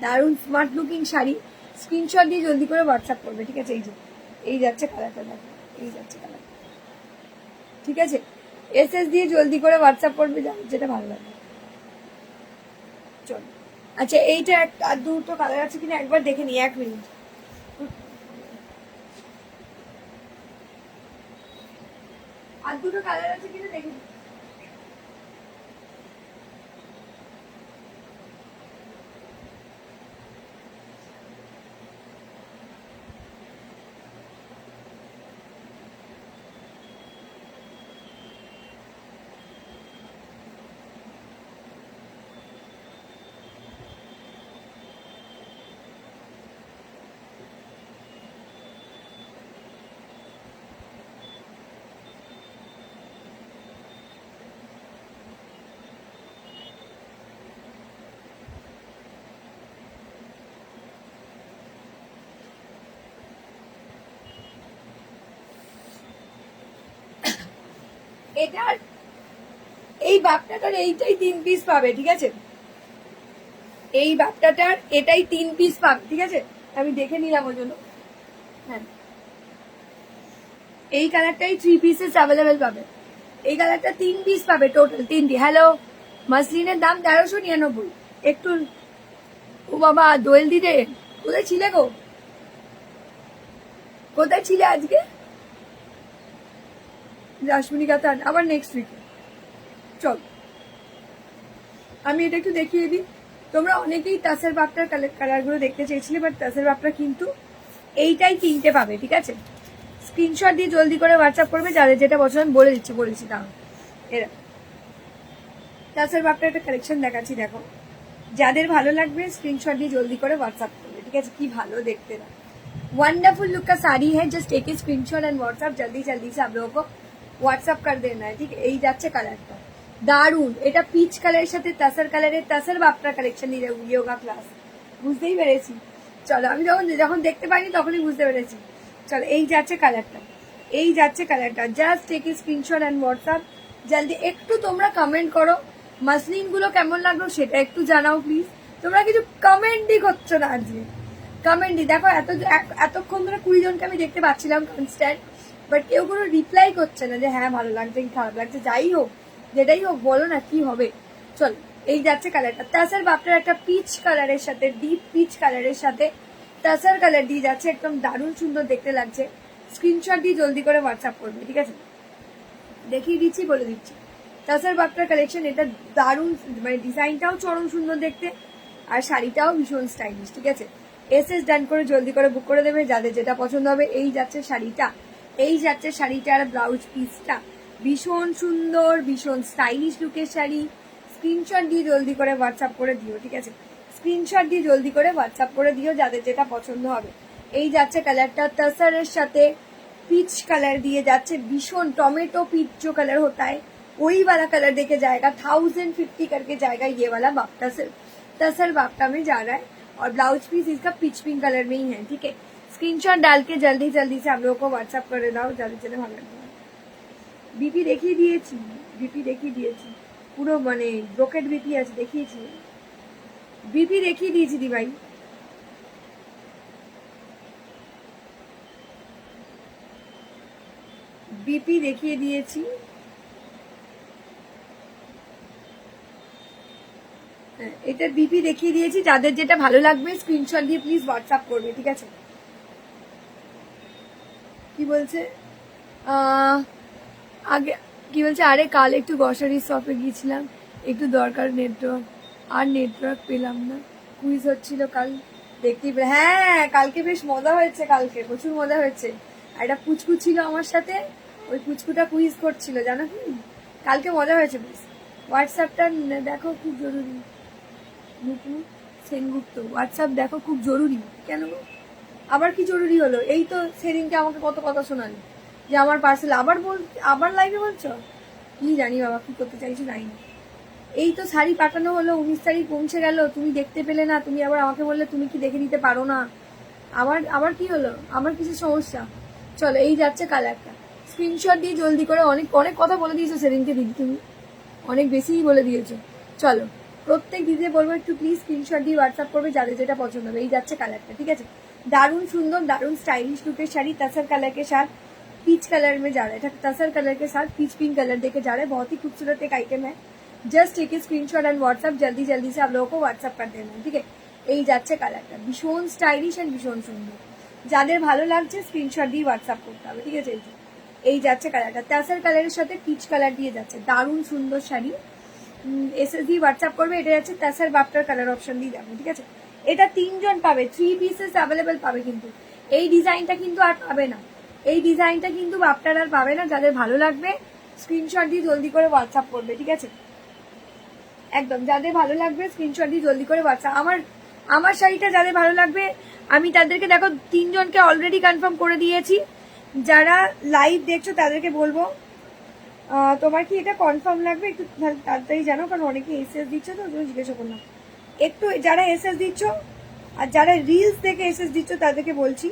দারুণ স্মার্ট লুকিং শাড়ি। স্ক্রিনশট দিয়ে জলদি করে হোয়াটসঅ্যাপ করবে, ঠিক আছে। এই যে এই যাচ্ছে কালারটা, দেখো এই যাচ্ছে কালার, ঠিক আছে। এসএস দিয়ে জলদি করে হোয়াটসঅ্যাপ করবে যাদের যেটা ভালো লাগবে। চলো আচ্ছা এইটা আর দুটো কালার আছে কিনা একবার দেখে নিই, 1 মিনিট। আর দুটো কালার আছে কিনা দেখে নিই। এটার এই বাপটাটার এইটাই 3 পিস পাবে, ঠিক আছে? এই বাপটাটার এটাই 3 পিস পাবে, ঠিক আছে? আমি দেখে নিলাম ওই জন্য। হ্যাঁ, এই কালারটাই 3 পিসেস অ্যাভেলেবেল পাবে। এই কালারটা 3 পিস পাবে টোটাল, 3টি। হ্যালো, মাসলিনের দাম 1399। একটু, ও বাবা দোয়েল দিদে কোথায় ছিলে গো? কোথায় ছিলে আজকে? রাসমণি কাতান আবার নেক্সট উইকে। চল আমি এটা একটু দেখিয়ে দিই। তোমরা অনেকেই তাসের বাপটার কালারগুলো দেখতে চেয়েছিলে, বাট তাসের বাপটা কিন্তু এইটাই 3টে পাবে, ঠিক আছে? স্ক্রিনশট দিয়ে জলদি করে হোয়াটসঅ্যাপ করবে যাদের যেটা পছন্দ, বলেছি তাও। এরা তাসের বাপটার একটা কালেকশন দেখাচ্ছি, দেখো। যাদের ভালো লাগবে স্ক্রিনশট দিয়ে জলদি করে হোয়াটসঅ্যাপ করবে, ঠিক আছে? কি ভালো দেখতে না, वंडरफुल लुक का साड़ी है। Just take a screenshot and WhatsApp जल्दी जल्दी से आप लोगों को व्हाट्सएप कर देना है, ठीक है? এই যাচ্ছে কালারটা দারুন। এটা পিচ কালারের সাথে তাসার কালারের তাসার বাপটার কালেকশন নিয়ে যোগা ক্লাস, বুঝতেই পেরেছি। চলো আমি যখন দেখতে পাইনি তখনই বুঝতে পেরেছি। চলো এই যাচ্ছে কালারটা, এই যাচ্ছে কালারটা। Just take a screenshot and WhatsApp জলদি। একটু তোমরা কমেন্ট করো মাসলিন গুলো কেমন লাগলো সেটা একটু জানাও প্লিজ। তোমরা কিছু কমেন্টই করছো না আজকে, কমেন্টই দেখো। এতক্ষণ ধরে 20 জনকে আমি দেখতে পাচ্ছিলাম কনস্ট্যান্ট, বাট কেউ কোনো রিপ্লাই করছে না যে হ্যাঁ ভালো লাগছে কি খারাপ লাগছে। যাই হোক, যেটাই হোক, বলো না কি হবে। চল এই যাচ্ছে কালারটা তাসার বাপটার একটা পিচ কালারের সাথে, ডিপ পিচ কালারের সাথে তাসার কালার দিয়ে যাচ্ছে, একদম দারুণ সুন্দর দেখতে লাগছে। স্ক্রিনশট দিয়ে জলদি করে হোয়াটসঅ্যাপ করবে, ঠিক আছে? দেখিয়ে দিচ্ছি, বলে দিচ্ছি। তাসার বাপটার কালেকশন এটা দারুণ, মানে ডিজাইনটাও চরম সুন্দর দেখতে, আর শাড়িটাও ভীষণ স্টাইলিশ, ঠিক আছে? এসএস ডান করে জলদি করে বুক করে দেবে যাদের যেটা পছন্দ হবে। এই যাচ্ছে শাড়িটা, এই যাচ্ছে শাড়িটার ব্লাউজ পিসটা ভীষণ সুন্দর, ভীষণ স্টাইলিশ লুকের শাড়ি। স্ক্রিনশট দিয়ে জলদি করে হোয়াটসঅ্যাপ করে দিও, ঠিক আছে? স্ক্রিনশট দিয়ে জলদি করে হোয়াটসঅ্যাপ করে দিও যাদের যেটা পছন্দ হবে। এই যাচ্ছে কালারটা তাসারের সাথে পিচ कलर दिए जाच्छे, भीषण टमेटो पिच जो कलर होता है वही वाला कलर देके जाएगा। 1050 करके जाएगा ये वाला बाप्टा से, तसल बाप्टा में जा रहा है और ब्लाउज पीस इसका पिच पिंक कलर में ही है, ठीक है? स्क्रीनशॉट डाल के जल्दी जल्दी से आप लोगों को व्हाट्सएप कर दाओ, जल्दी चले भालो লাগবে। বিপি দেখিয়ে দিয়েছি, বিপি দেখিয়ে দিয়েছি, পুরো মানে ব্রোকেট বিপি আছে, দেখিয়েছি বিপি দেখিয়ে দিয়েছি দি ভাই। বিপি দেখিয়ে দিয়েছি, এটা বিপি দেখিয়ে দিয়েছি। যাদের যেটা ভালো লাগবে স্ক্রিনশট দিয়ে প্লিজ হোয়াটসঅ্যাপ করবে, ঠিক আছে? কি বলছে আগে, কি বলছে, আরে কাল একটু গ্রসারি শপে গিয়েছিলাম, একটু দরকার নেটওয়ার্ক, আর নেটওয়ার্ক পেলাম না, কুইজ হচ্ছিল কাল, দেখতেই পেলাম। হ্যাঁ কালকে বেশ মজা হয়েছে, কালকে প্রচুর মজা হয়েছে। একটা পুচকু ছিল আমার সাথে, ওই পুচকুটা কুইজ করছিল, জানো কি? কালকে মজা হয়েছে বেশ। হোয়াটসঅ্যাপটা দেখো খুব জরুরি, নুপু সেনগুপ্ত হোয়াটসঅ্যাপ দেখো খুব জরুরি। কেন আবার কি জরুরি হলো? এই তো সেদিনকে আমাকে কত কথা শোনালি যে আমার পার্সেল আবার আবার লাইভে বলছো, কি জানি বাবা কি করতে চাইছো জানি না। এই তো শাড়ি পাঠানো হলো, 19 তারিখ পৌঁছে গেল, তুমি দেখতে পেলে না, তুমি আবার আমাকে বললে তুমি কি দেখে নিতে পারো না। আবার আবার কি হলো? আমার কিছু সমস্যা? চলো এই যাচ্ছে কালারটা, স্ক্রিনশট দিয়ে জলদি করে। অনেক অনেক কথা বলে দিয়েছো সেদিনকে দিদি, তুমি অনেক বেশিই বলে দিয়েছো। চলো প্রত্যেক দিদি বলবো একটু প্লিজ স্ক্রিনশট দিয়ে হোয়াটসঅ্যাপ করবে যাদের যেটা পছন্দ হবে। এই যাচ্ছে কালারটা, ठीक है? दारुण सुंदर दारुण स्टाइलिश लुक शाड़ी तसर कलर के साथ पीच कलर में जा रहा है, तसर कलर के साथ पीच पिंक कलर देके जा रहा है। बहुत ही खूबसूरत एक आइटम है। Just take a screenshot and WhatsApp जल्दी जल्दी से आप लोगों को व्हाट्सएप कर देना, ठीक है? এই যাচ্ছে কালারটা ভীষণ স্টাইলিশ এন্ড ভীষণ সুন্দর, যাদের ভালো লাগছে স্ক্রিনশট দিয়ে হোয়াটসঅ্যাপ করতে হবে, ঠিক আছে? এই যাচ্ছে কালারটা তাসার কালারের সাথে পিচ কালার দিয়ে যাচ্ছে, দারুণ সুন্দর শাড়ি। এসএস দিয়ে হোয়াটসঅ্যাপ করবে। এটা যাচ্ছে তাসার বাপটার কালার অপশন দিয়ে যাবে, ঠিক আছে? এটা 3 জন পাবে, 3 পিসেস অ্যাভেলেবেল পাবে, কিন্তু এই ডিজাইনটা কিন্তু আর পাবে না, এই ডিজাইনটা কিন্তু বাপটার আর পাবে না। যাদের ভালো লাগবে স্ক্রিনশট দিয়ে জলদি করে হোয়াটসঅ্যাপ করবে, ঠিক আছে? একদম যাদের ভালো লাগবে স্ক্রিনশট দিয়ে জলদি করে হোয়াটসঅ্যাপ। আমার শাড়িটা যাদের ভালো লাগবে আমি তাদেরকে দেখো 3 জনকে অলরেডি কনফার্ম করে দিয়েছি। যারা লাইভ দেখছো তাদেরকে বলবো তোমার কি এটা কনফার্ম লাগবে একটু তাড়াতাড়ি জানো, কারণ অনেকে এসএস দিচ্ছে তো জিজ্ঞাসা করলাম। একটু যারা এসএস দিচ্ছ আর যারা রিলস দেখে এসএস দিচ্ছ তাদেরকে বলছি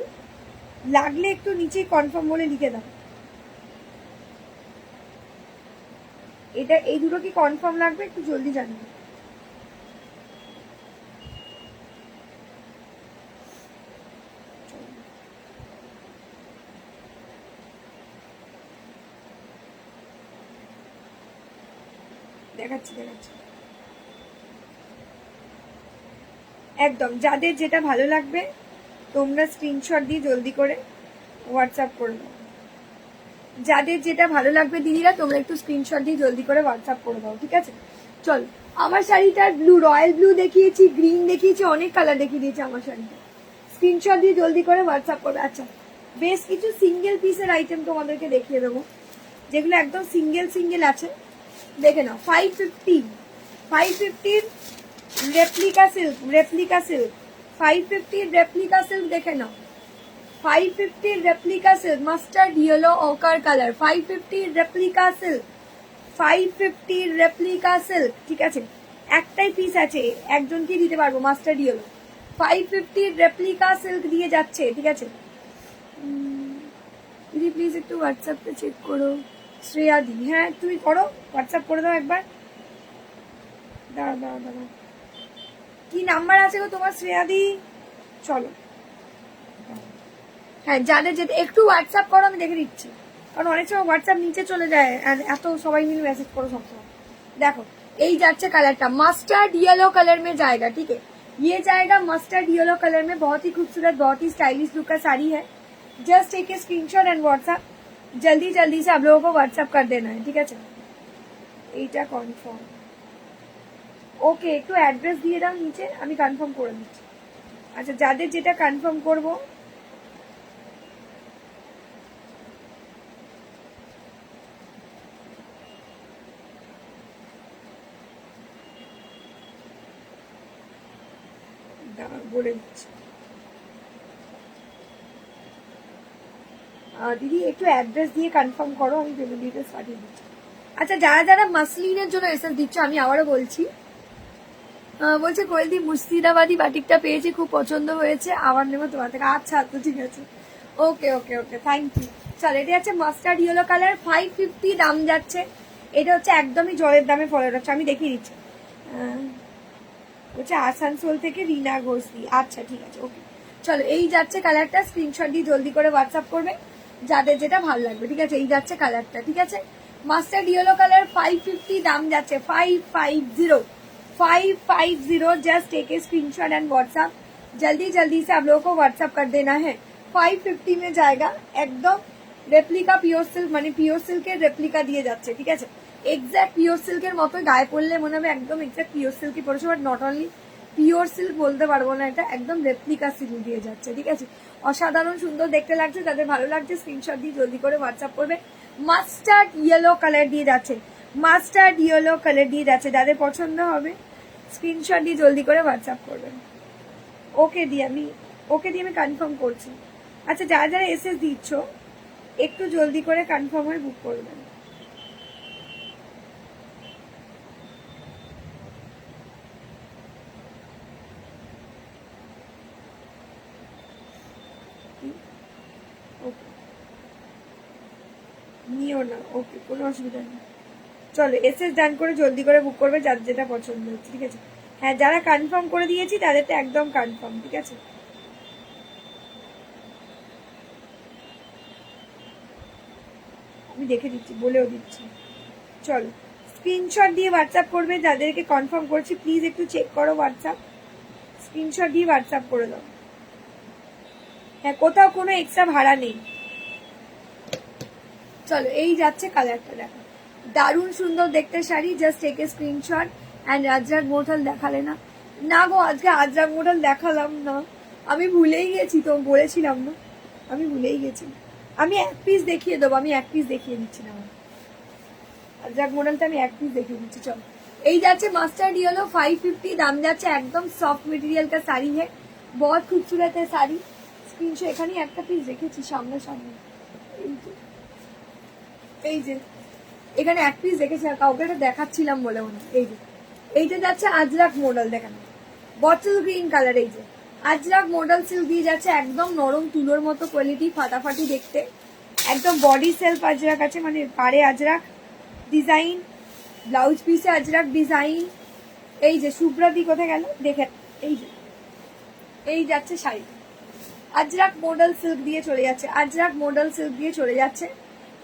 লাগলে একটু নিচে কনফার্ম বলে লিখে দাও। এটা এই দুটো কি কনফার্ম লাগবে একটু জলদি জানাবে। দেখাচ্ছি দেখাচ্ছি একদম, যাদের যেটা ভালো লাগবে তোমরা স্ক্রিনশট দিয়ে জলদি করে হোয়াটসঅ্যাপ করে দাও। যাদের যেটা ভালো লাগবে দিদিরা তোমরা একটু স্ক্রিনশট দিয়ে জলদি করে হোয়াটসঅ্যাপ করে দাও, ঠিক আছে? চল, আমার শাড়িটার ব্লু, রয়্যাল ব্লু দেখিয়েছি, গ্রিন দেখিয়েছি, অনেক কালার দেখিয়ে দিয়েছি আমার শাড়িটা। স্ক্রিনশট দিয়ে জলদি করে হোয়াটসঅ্যাপ করবে। আচ্ছা, বেশ কিছু সিঙ্গেল পিসের আইটেম তোমাদেরকে দেখিয়ে দেবো, যেগুলো একদম সিঙ্গেল সিঙ্গেল আছে, দেখে নাও। 550 রেপ্লিকা সিল্ক, 550 রেপ্লিকা সিল্ক দেখে নাও। 550 replica silk, mustard yellow ochre colour, 550 replica silk, 550 replica silk, ঠিক আছে? একটাই পিস আছে, একজনকে দিতে পারবো মাস্টার্ড ইয়েলো। 550 রেপ্লিকা সিল্ক দিয়ে যাচ্ছে, ঠিক আছে? দিদি প্লিজ একটু হোয়াটসঅ্যাপটা চেক করো। শ্রেয়া দি, হ্যাঁ তুমি করো, হোয়াটসঅ্যাপ করে দাও একবার। দাঁড়াও দাঁড়াও দাঁড়াও, কি নাম্বার আছে গো তোমার শ্রেয়া দি? চলো, হ্যাঁ যাদের যেতে একটু হোয়াটসঅ্যাপ করো, আমি দেখে দিচ্ছি, কারণ অনেক সময় হোয়াটসঅ্যাপ নিচে চলে যায় আর এত সবাই মিলে মেসেজ করো সবসময়। দেখো এই যাচ্ছে কালারটা, मस्टर्ड येलो कलर में जाएगा, ठीक है? ये जाएगा मस्टर्ड येलो कलर में, बहुत ही खूबसूरत, बहुत ही स्टाइलिश लुक का साड़ी है। Just take a screenshot and WhatsApp, जल्दी जल्दी से आप लोगों को व्हाट्सएप कर देना है, ठीक है? এইটা কনফার্ম, ওকে একটু অ্যাড্রেস দিয়ে দাও নিচে, আমি কনফার্ম করে দিচ্ছি। আচ্ছা, যাদের যেটা কনফার্ম করবো বলে দিচ্ছি। দিদি একটু অ্যাড্রেস দিয়ে কনফার্ম করো, আমি পেমেন্ট ডিটেলস পাঠিয়ে দিচ্ছি। আচ্ছা, যারা যারা মাসলিনের জন্য এসএস দিচ্ছ, আমি আবারও বলছি, বলছে কোয়েলদি মুর্শিদাবাদী বাটিকটা পেয়েছি, খুব পছন্দ হয়েছে, আবার নেবো তোমার থেকে। আচ্ছা তো ঠিক আছে, ওকে ওকে ওকে, থ্যাংক ইউ। চল, এটা হচ্ছে মাস্টার্ড ইয়েলো কালার, 550 দাম যাচ্ছে। এটা হচ্ছে একদমই জলের দামে ফলো রাখছে, আমি দেখিয়ে দিচ্ছি। হচ্ছে আসানসোল থেকে রিনা ঘোষদি, আচ্ছা ঠিক আছে, ওকে। চলো, এই যাচ্ছে কালারটা, স্ক্রিনশট দিয়ে জলদি করে হোয়াটসঅ্যাপ করবে যাদের যেটা ভালো লাগবে, ঠিক আছে? এই যাচ্ছে কালারটা, ঠিক আছে? মাস্টার্ড ইয়েলো কালার, 550 দাম যাচ্ছে, 550 just take a screenshot and WhatsApp, जल्दी जल्दी से आप लोगों को व्हाट्सएप कर देना है। 550 में जाएगा, एकदम রেপ্লিকা পিওর সিল্ক, মানে পিওর সিল্কের রেপ্লিকা দিয়ে যাচ্ছে, ঠিক আছে? এক্স্যাক্ট পিওর সিল্কের মতো, গায়ে পড়লে মনে হবে একদম এক্স্যাক্ট পিওর সিল্কই পড়েছে, but not only pure silk বলতে পারবো না, এটা একদম রেপ্লিকা সিল্ক দিয়ে যাচ্ছে, ঠিক আছে? অসাধারণ সুন্দর দেখতে লাগছে, যাদের ভালো লাগছে স্ক্রিনশট দিয়ে জলদি করে হোয়াটসঅ্যাপ করবে। মাস্টার্ড ইয়েলো কালার দিয়ে যাচ্ছে, মাস্টার্ড ইয়েলো কালার দিয়ে যাচ্ছে, যাদের পছন্দ হবে স্ক্রিনশট দিয়ে জলদি করে হোয়াটসঅ্যাপ করবেন। ওকে দিয়ে আমি কনফার্ম করছি। আচ্ছা, যারা যারা এসএস দিচ্ছ একটু জলদি করে কনফার্ম হয়ে বুক করবেন। নিও না, ওকে, কোনো অসুবিধা নেই। চলো, এসএস ডান করে জলদি করে বুক করবে যার যেটা পছন্দ হচ্ছে, ঠিক আছে? হ্যাঁ, যারা কনফার্ম করে দিয়েছি তাদেরটা একদম কনফার্ম, ঠিক আছে? আমি দেখে দিচ্ছি, বলেও দিচ্ছি। চলো, স্ক্রিনশট দিয়ে হোয়াটসঅ্যাপ করবে যাদেরকে কনফার্ম করছি, প্লিজ একটু চেক করো হোয়াটসঅ্যাপ, স্ক্রিনশট দিয়ে হোয়াটসঅ্যাপ করে দাও। হ্যাঁ, কোথাও কোনো এক্সট্রা ভাড়া নেই। চলো, এই যাচ্ছে কালারটা, দেখো দারুণ সুন্দর দেখতে শাড়ি, just take a screenshot and Ajrakh মোটাল দেখালে না? না গো, আজকে আজরাক মোটাল দেখালাম না, আমি ভুলেই গেছি, তো বলেছিলাম না, আমি ভুলেই গেছি। আমি এক পিস দেখিয়ে দেবো, আমি এক পিস দেখিয়ে দিচ্ছি না, আজরাক মোটালটা আমি এক পিস দেখিয়ে দিচ্ছি। চলো, এই যাচ্ছে মাস্টার্ড ইয়েলো, 550 দাম যাচ্ছে, একদম সফট মেটেরিয়াল का साड़ी है, बहुत खूबसूरत है साड़ी। স্ক্রিনশট এখানে একটা পিস রেখেছি সামনে সামনে, এই যে এখানে এক পিস রেখেছি, আর কাউকে এটা দেখাচ্ছিলাম বলে মনে। এই যে এইটা যাচ্ছে আজরাক মডেল, দেখেন বটল গ্রিন কালার, এই যে আজরাক মডেল সিল্ক দিয়ে যাচ্ছে, একদম নরম তুলোর মতো কোয়ালিটি, ফাটাফাটি দেখতে, একদম বডি সেলফ আজরাক আছে, মানে পাড়ে আজরাক ডিজাইন, ব্লাউজ পিসে আজরাক ডিজাইন। এই যে শুভ্রাদি কোথায় গেল দেখে, এই যে এই যাচ্ছে শাড়ি, আজরাক মডেল সিল্ক দিয়ে চলে যাচ্ছে, আজরাক মডেল সিল্ক দিয়ে চলে যাচ্ছে।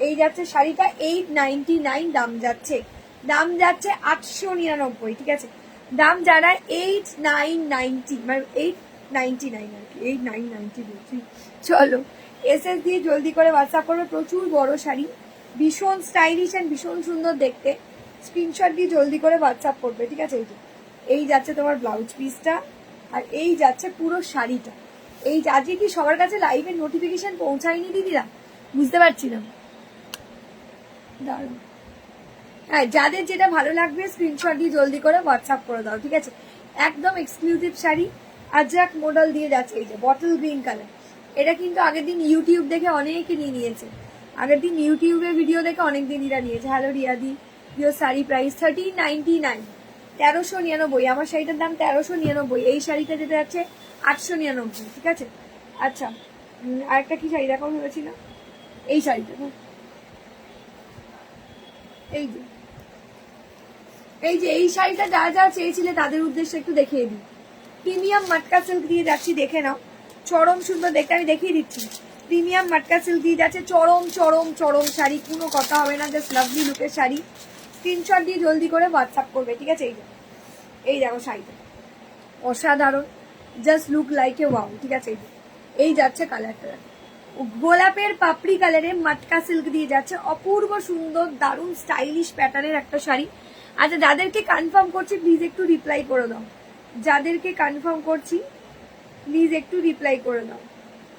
এই যাচ্ছে শাড়িটা 899 দাম যাচ্ছে, দাম যাচ্ছে 899, ঠিক আছে। দাম যারা 8990 মানে 899 আর কি, 8990 বলছি। চলো এসএস দিয়ে জলদি করে হোয়াটসঅ্যাপ করবে। প্রচুর বড় শাড়ি, ভীষণ স্টাইলিশ অ্যান্ড ভীষণ সুন্দর দেখতে। স্ক্রিনশট দিয়ে জলদি করে হোয়াটসঅ্যাপ করবে, ঠিক আছে। এই যে এই যাচ্ছে তোমার ব্লাউজ পিসটা, আর এই যাচ্ছে পুরো শাড়িটা। এই আজকে কি সবার কাছে লাইভের নোটিফিকেশন পৌঁছায়নি দিদিরা? বুঝতে পারছি না। দাঁড়ান, হ্যাঁ যাদের যেটা ভালো লাগবে স্ক্রিনশট দিয়ে জলদি করে হোয়াটসঅ্যাপ করে দাও, ঠিক আছে। একদম এক্সক্লুসিভ শাড়ি, আজরাক মডেল দিয়ে যাচ্ছে। এই যে বটল গ্রিন কালার, এটা কিন্তু আগের দিন ইউটিউব দেখে অনেকে নিয়ে নিয়েছে, আগের দিন ইউটিউবে ভিডিও দেখে অনেক দিদিরা নিয়েছে। হ্যালো রিয়াদি, ইয়োর শাড়ি প্রাইস 1399, 1399। আমার শাড়িটার দাম 1399, এই শাড়িটা যেটা যাচ্ছে 899, ঠিক আছে। আচ্ছা আরেকটা কি শাড়ি দেখানো হয়েছিল, এই শাড়িটা, এই যে এই যে এই শাড়িটা যারা যারা চেয়েছিলে তাদের উদ্দেশ্যে একটু দেখিয়ে দিই। প্রিমিয়াম মাটকা সিল্ক দিয়ে যাচ্ছি, দেখে নাও, চরম সুন্দর দেখতে। আমি দেখিয়ে দিচ্ছি, প্রিমিয়াম মাটকা সিল্ক দিয়ে যাচ্ছে, চরম চরম চরম শাড়ি, কোনো কথা হবে না, জাস্ট লাভলি লুকের শাড়ি। স্ক্রিনশট দিয়ে জলদি করে হোয়াটসঅ্যাপ করবে, ঠিক আছে। এই যে এই দেখো শাড়িটা অসাধারণ, just look like a wow, ঠিক আছে। এই যাচ্ছে কালারটা, গোলাপের পাপড়ি কালারে মাটকা সিল্ক দিয়ে যাচ্ছে, অপূর্ব সুন্দর দারুণ স্টাইলিশ প্যাটার্নের একটা শাড়ি। আচ্ছা যাদেরকে কনফার্ম করছি প্লিজ একটু রিপ্লাই করে দাও, যাদেরকে কনফার্ম করছি प्लीज একটু রিপ্লাই করে দাও।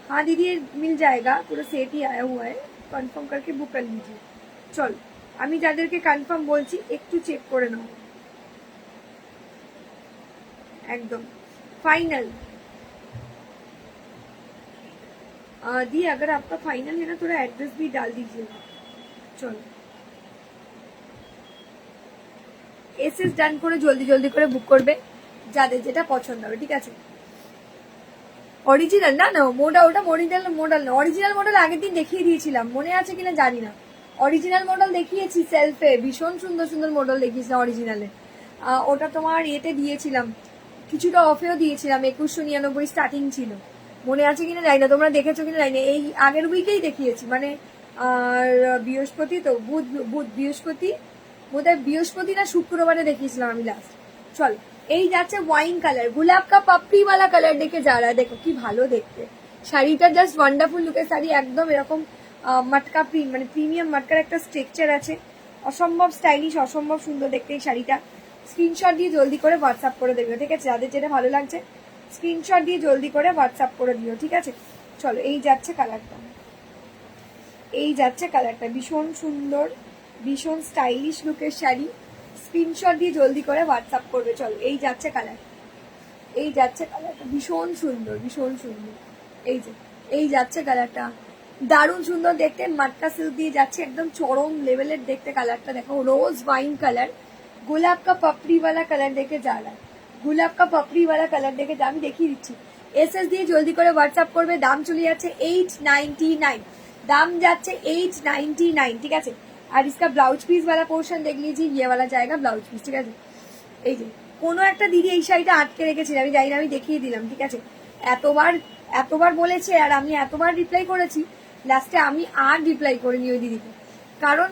हाँ दीदी मिल जाएगा, पूरा सेट ही आया हुआ है, कन्फार्म करके बुक कर लीजिए। चलो আমি যাদেরকে কনফার্ম বলছি একটু চেক করে নাও, एकदम फाइनल। दी अगर आपका फाइनल है ना थोड़ा एड्रेस भी डाल दीजिएगा। चलो এসএস ডান করে জলদি জলদি করে বুক করবে যাদের যেটা পছন্দ হবে, ঠিক আছে। অরিজিনাল না না মোডা, ওটা অরিজিনাল মডেল না, অরিজিনাল মডেল আগের দিন দেখিয়ে দিয়েছিলাম, মনে আছে কিনা জানি না। অরিজিনাল মডেল দেখিয়েছি সেলফে, ভীষণ সুন্দর সুন্দর মডেল দেখিয়েছিলাম অরিজিনালে। ওটা তোমার ইয়েতে দিয়েছিলাম, কিছুটা অফেও দিয়েছিলাম, 2199 স্টার্টিং ছিল, মনে আছে কিনা জানি না, তোমরা দেখেছো কিনা জানি না। এই আগের উইকেই দেখিয়েছি, মানে আর বৃহস্পতি তো বুধ বৃহস্পতি, বোধহয় বৃহস্পতি না শুক্রবারে দেখিয়েছিলাম আমি লাস্ট। চল এই যাচ্ছে ওয়াইন কালার, গোলাপ কা পাপড়িওয়ালা কালার, দেখে যারা দেখো কি ভালো দেখতে শাড়িটা, জাস্ট ওয়ান্ডারফুল লুকের শাড়ি, একদম এরকম মাটকা প্রিন্ট, মানে প্রিমিয়াম মাটকার একটা স্ট্রাকচার আছে, অসম্ভব স্টাইলিশ, অসম্ভব সুন্দর দেখতে এই শাড়িটা। স্ক্রিনশট দিয়ে জলদি করে হোয়াটসঅ্যাপ করে দেবে, ঠিক আছে। যাদের যেটা ভালো লাগছে স্ক্রিনশট দিয়ে জলদি করে হোয়াটসঅ্যাপ করে দিও, ঠিক আছে। চলো এই যাচ্ছে কালারটা, এই যাচ্ছে কালারটা, ভীষণ সুন্দর ভীষণ স্টাইলিশ লুকের শাড়ি। স্ক্রিনশট দিয়ে জলদি করে হোয়াটসঅ্যাপ করবে। চলো এই যাচ্ছে কালার, এই যাচ্ছে কালারটা, ভীষণ সুন্দর ভীষণ সুন্দর। এই যে এই যাচ্ছে কালারটা, দারুণ সুন্দর দেখতে, মাটকা সিল্ক দিয়ে যাচ্ছে, একদম চরম লেভেলের দেখতে কালারটা। দেখো রোজ ওয়াইন কালার, গোলাপ কা পাপড়িওয়ালা কালার দেখে যারা, গোলাপ কা পাপড়িওয়ালা কালার দেখে যা, আমি দেখিয়ে দিচ্ছি। এসএস দিয়ে জলদি করে হোয়াটসঅ্যাপ করবে। দাম চলে যাচ্ছে 899, दाम जाच्छे 899, ठीक है। और इसका ब्लाउज पीस वाला पोर्शन देख लीजिए, ये वाला जाएगा ब्लाउज पीस, ठीक है। এই যে কোনো একটা দিদি এই শাড়িটা আটকে রেখেছিল, আমি জানি না, আমি দেখিয়ে দিলাম, ঠিক আছে। এতবার বলেছে আর আমি এতবার রিপ্লাই করেছি, লাস্টে আমি আর রিপ্লাই করিনি ওই দিদিকে, কারণ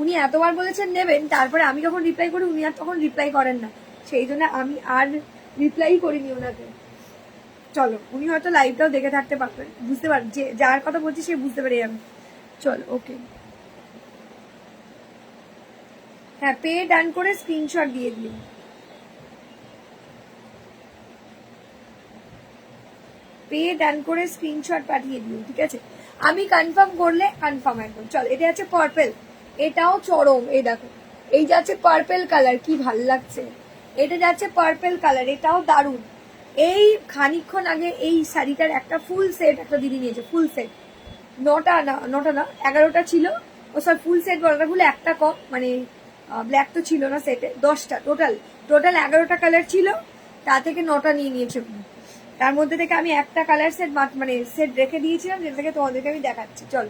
উনি এতবার বলেছেন নেবেন, তারপরে আমি যখন রিপ্লাই করি উনি আর তখন রিপ্লাই করেন না, সেই জন্য আমি আর রিপ্লাই করিনি ওনাকে। চলো উনি হয়তো লাইভটাও দেখে থাকতে পারবেন, বুঝতে পারেন যে যার কথা বলছি সে বুঝতে পারে আমি। চলো ওকে, হ্যাঁ পে ডান করে স্ক্রিনশট দিয়ে দিন, পে ডান করে স্ক্রিনশট পাঠিয়ে দিও, ঠিক আছে। আমি কনফার্ম করলে কনফার্ম একদম। চল এটা আছে পার্পল, এটাও চরম, এই দেখো এই যাচ্ছে পার্পল কালার, কি ভাল লাগছে, এটা যাচ্ছে পার্পল কালার, এটাও দারুণ। এই খানিকক্ষণ আগে এই শাড়িটার একটা ফুল সেট একটা দিদি নিয়েছে, ফুল সেট, নটা না 11টা ছিল, ও সব ফুল সেট বলাটা ভুলে একটা কম, মানে ব্ল্যাক তো ছিল না সেটে, 10টা টোটাল 11টা কালার ছিল, তা থেকে 9টা নিয়ে নিয়েছে। তার মধ্যে থেকে আমি একটা কালার সেট মানে সেট রেখে দিয়েছিলাম, যেটা থেকে তোমাদেরকে আমি দেখাচ্ছি। চল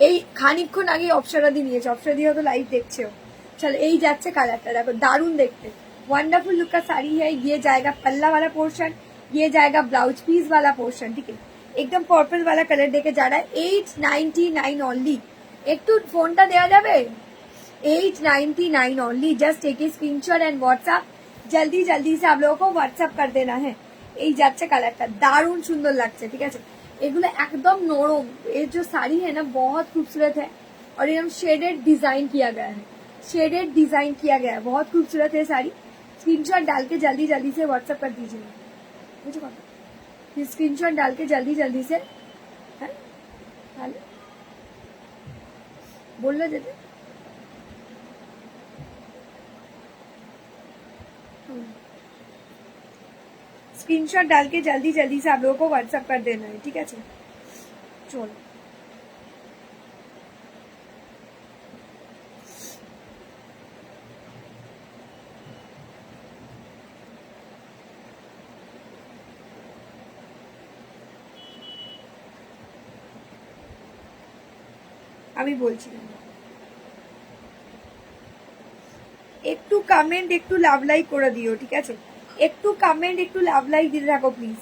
এই খানিকক্ষণ আগে অপসরা দিয়ে নিয়েছে, অপসরা দিয়ে হয়তো লাইভ দেখছেও, चलो यही जाच्छे कलरটা देखो दारुण देखते वंडरफुल लुक का साड़ी है। ये जाएगा पल्ला वाला पोर्शन, ये जाएगा ब्लाउज पीस वाला पोर्शन, ठीक है। एकदम पर्पल वाला कलर देके जा रहा है 899 ओनली। एक तो फोनটা দেয়া যাবে 899 only. Just take a screenshot and WhatsApp जल्दी जल्दी से आप लोगों को व्हाट्सएप कर देना है। এই যাচ্ছে কালারটা দারুণ সুন্দর লাগছে, ঠিক আছে। এগুলো একদম নরম, ये जो साड़ी है ना बहुत खूबसूरत है और एकदम शेडेड डिजाइन किया गया है, शेडेड डिजाइन किया गया है, बहुत खूबसूरत है साड़ी। स्क्रीनशॉट डाल के जल्दी जल्दी से व्हाट्सएप कर दीजिए मुझे, फिर स्क्रीनशॉट डाल के जल्दी जल्दी से है बोल रहे थे स्क्रीनशॉट डाल के जल्दी जल्दी से आप लोगों को व्हाट्सएप कर देना है, ठीक है। चलो আমি বলছিলাম একটু কমেন্ট একটু লাভ লাইক করে দিও, ঠিক আছে। একটু কমেন্ট একটু লাভ লাইক দিতে থাকো প্লিজ।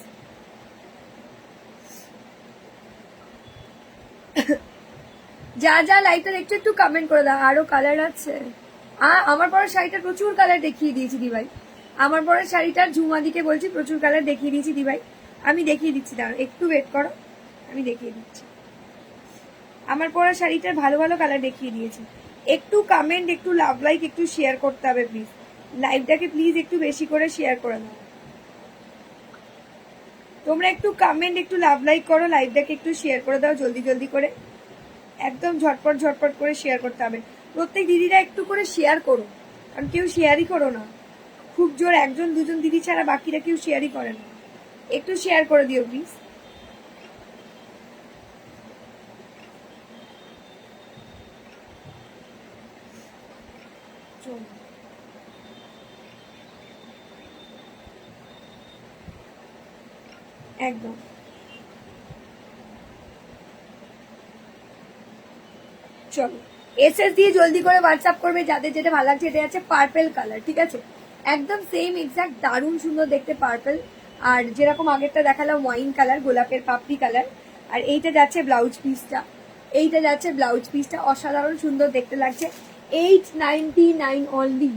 যা যা লাইকটা দেখছো একটু কমেন্ট করে দাও। আরো কালার আছে, আমার পরের শাড়িটা প্রচুর কালার দেখিয়ে দিয়েছি দি ভাই। আমার পরের শাড়িটার ঝুমাদিকে বলছি প্রচুর কালার দেখিয়ে দিয়েছি দি ভাই। আমি দেখিয়ে দিচ্ছি, দাঁড়াও একটু ওয়েট করো, আমি দেখিয়ে দিচ্ছি। আমার পরা শাড়িটার ভালো ভালো কালার দেখিয়ে দিয়েছি। একটু কমেন্ট একটু লাভ লাইক একটু শেয়ার করতে হবে প্লিজ। লাইভটাকে প্লিজ একটু বেশি করে শেয়ার করে দাও। তোমরা একটু কমেন্ট একটু লাভ লাইক করো, লাইভটাকে একটু শেয়ার করে দাও জলদি জলদি করে, একদম ঝটপট ঝটপট করে শেয়ার করতে হবে। প্রত্যেক দিদিরা একটু করে শেয়ার করো, কারণ কেউ শেয়ারই করো না। খুব জোর একজন দুজন দিদি ছাড়া বাকিরা কেউ শেয়ারই করে না। একটু শেয়ার করে দিও প্লিজ। একদম চলো এসএস দিয়ে জলদি করে হোয়াটসঅ্যাপ করবে যাদের যেটা ভালো লাগছে। এটা আছে পার্পল কালার, ঠিক আছে, একদম সেম এক্সাক্ট দারুণ সুন্দর দেখতে পার্পল। আর যেরকম আগেরটা দেখালাম ওয়াইন কালার, গোলাপের পাপড়ি কালার। আর এইটা যাচ্ছে ব্লাউজ পিসটা, এইটা যাচ্ছে ব্লাউজ পিসটা, অসাধারণ সুন্দর দেখতে লাগছে। 899 অনলি।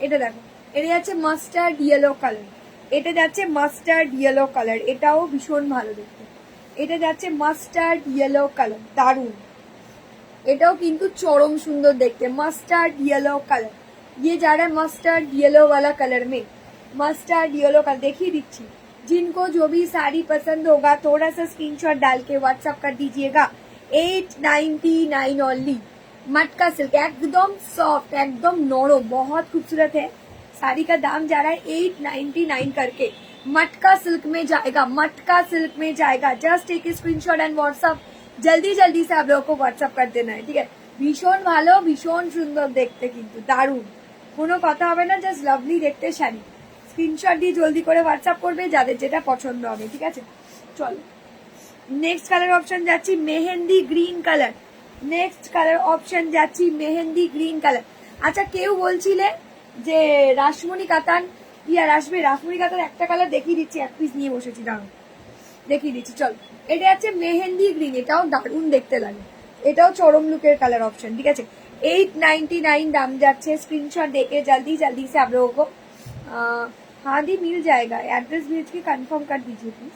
এটা দেখো, এটা যাচ্ছে মাস্টার্ড ইয়েলো কালার, এটা যাচ্ছে মাস্টার্ড ইয়েলো কালার, এটাও ভীষণ ভালো দেখতে। এটা যাচ্ছে মাস্টার্ড ইয়েলো কালার, দারুণ। এটাও কিন্তু চরম সুন্দর দেখতে, মাস্টার্ড येलो कलर। ये जा रहा है मस्टर्ड येलो वाला कलर में, मस्टर्ड येलो कलर देखिए दीजिए। जिनको जो भी साड़ी पसंद होगा थोड़ा सा स्क्रीनशॉट डाल के व्हाट्सएप कर दीजिएगा। 899 ओनली। मटका सिल्क एकदम सॉफ्ट एकदम नरम, बहुत खूबसूरत है। साड़ी का दाम जा रहा है 899 करके। मटका सिल्क में जाएगा, मटका सिल्क में जाएगा। Just take screenshot and WhatsApp जल्दी जल्दी से आप लोगों को व्हाट्सएप कर देना है, ठीक है। ভীষণ ভালো ভীষণ সুন্দর দেখতে, কিন্তু দারুণ, কোনো কথা হবে না, জাস্ট লাভলি দেখতে শাড়ি। স্ক্রিনশট দিয়ে জলদি করে হোয়াটসঅ্যাপ করবে যাদের যেটা পছন্দ হবে, ঠিক আছে। চলো নেক্সট কালার অপশন যাচ্ছি mehndi green colour. Next colour option যাচ্ছি মেহেন্দি গ্রিন কালার। আচ্ছা কেউ বলছিলে যে রাসমণি কাতান কি আর আসবে, রাসমণি কাতান একটা কালার দেখিয়ে দিচ্ছি, এক পিস নিয়ে বসেছি, দাঁড়ান দেখিয়ে দিচ্ছি। চল এটা হচ্ছে মেহেন্দি গ্রিন, এটাও দারুণ দেখতে লাগে, এটাও চরম লুকের কালার অপশন, ঠিক আছে। 899 দাম যাচ্ছে। স্ক্রিনশট देके जल्दी जल्दी से आप लोगों को हाँ दी मिल जाएगा। एड्रेस भेज के कंफर्म कर दीजिए प्लीज।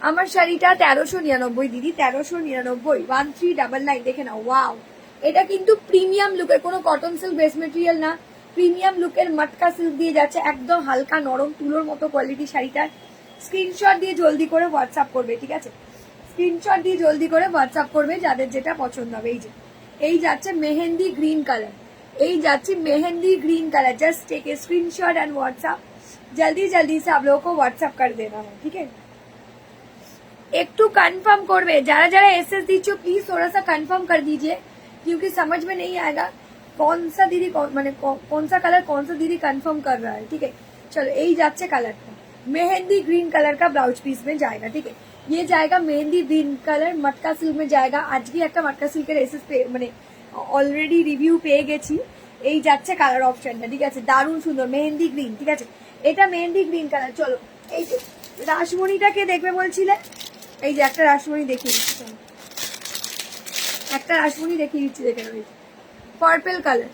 আমার শাড়িটা 1399 দিদি, 1399 1399 দেখে নাও। ওয়াও, এটা কিন্তু প্রিমিয়াম লুকের, কোনো কটন সিল্ক বেস মেটেরিয়াল না, প্রিমিয়াম লুকের মটকা সিল্ক দিয়ে যাচ্ছে, একদম হালকা নরম তুলোর মতো কোয়ালিটি শাড়িটার। স্ক্রিনশট দিয়ে জলদি করে হোয়াটসঅ্যাপ করবে, ঠিক আছে। স্ক্রিনশট দিয়ে জলদি করে হোয়াটসঅ্যাপ করবে যাদের যেটা পছন্দ হবে। এই যে এই যাচ্ছে মেহেন্দি গ্রিন কালার, এই যাচ্ছে মেহেंदी green colour. Just take a screenshot and WhatsApp जल्दी जल्दी से आप लोगों को व्हाट्सएप कर देना है, ठीक है। একটু কনফার্ম করবে যারা যারা एसएस दीजिए, प्लीज थोड़ा सा कन्फर्म कर दीजिए क्योंकि समझ में नहीं आएगा कौन सा दीदी माने कौन सा कलर कौन सा दीदी कन्फर्म कर रहा है, ठीक है। चलो यही যাচ্ছে কালারটা मेहंदी ग्रीन कलर का ब्लाउज पीस में जाएगा, ठीक है। ये जाएगा मेहंदी ग्रीन कलर मटका सिल्क में जाएगा। आज भी একটা मटका सिल्केर एसएस पे माने অলরেডি রিভিউ পেয়ে গেছি। এই যাচ্ছে কালার অপশনটা, ঠিক আছে, দারুণ সুন্দর মেহেন্দি গ্রিন, ঠিক আছে, এটা মেহেন্দি গ্রিন কালার। চলো এই যে রাসমণিটাকে দেখবে বলছিলে, এই যে একটা রাসমণি দেখিয়ে দিচ্ছি, চলো একটা রাসমণি দেখিয়ে দিচ্ছি, দেখে নেবে, पर्पल कलर,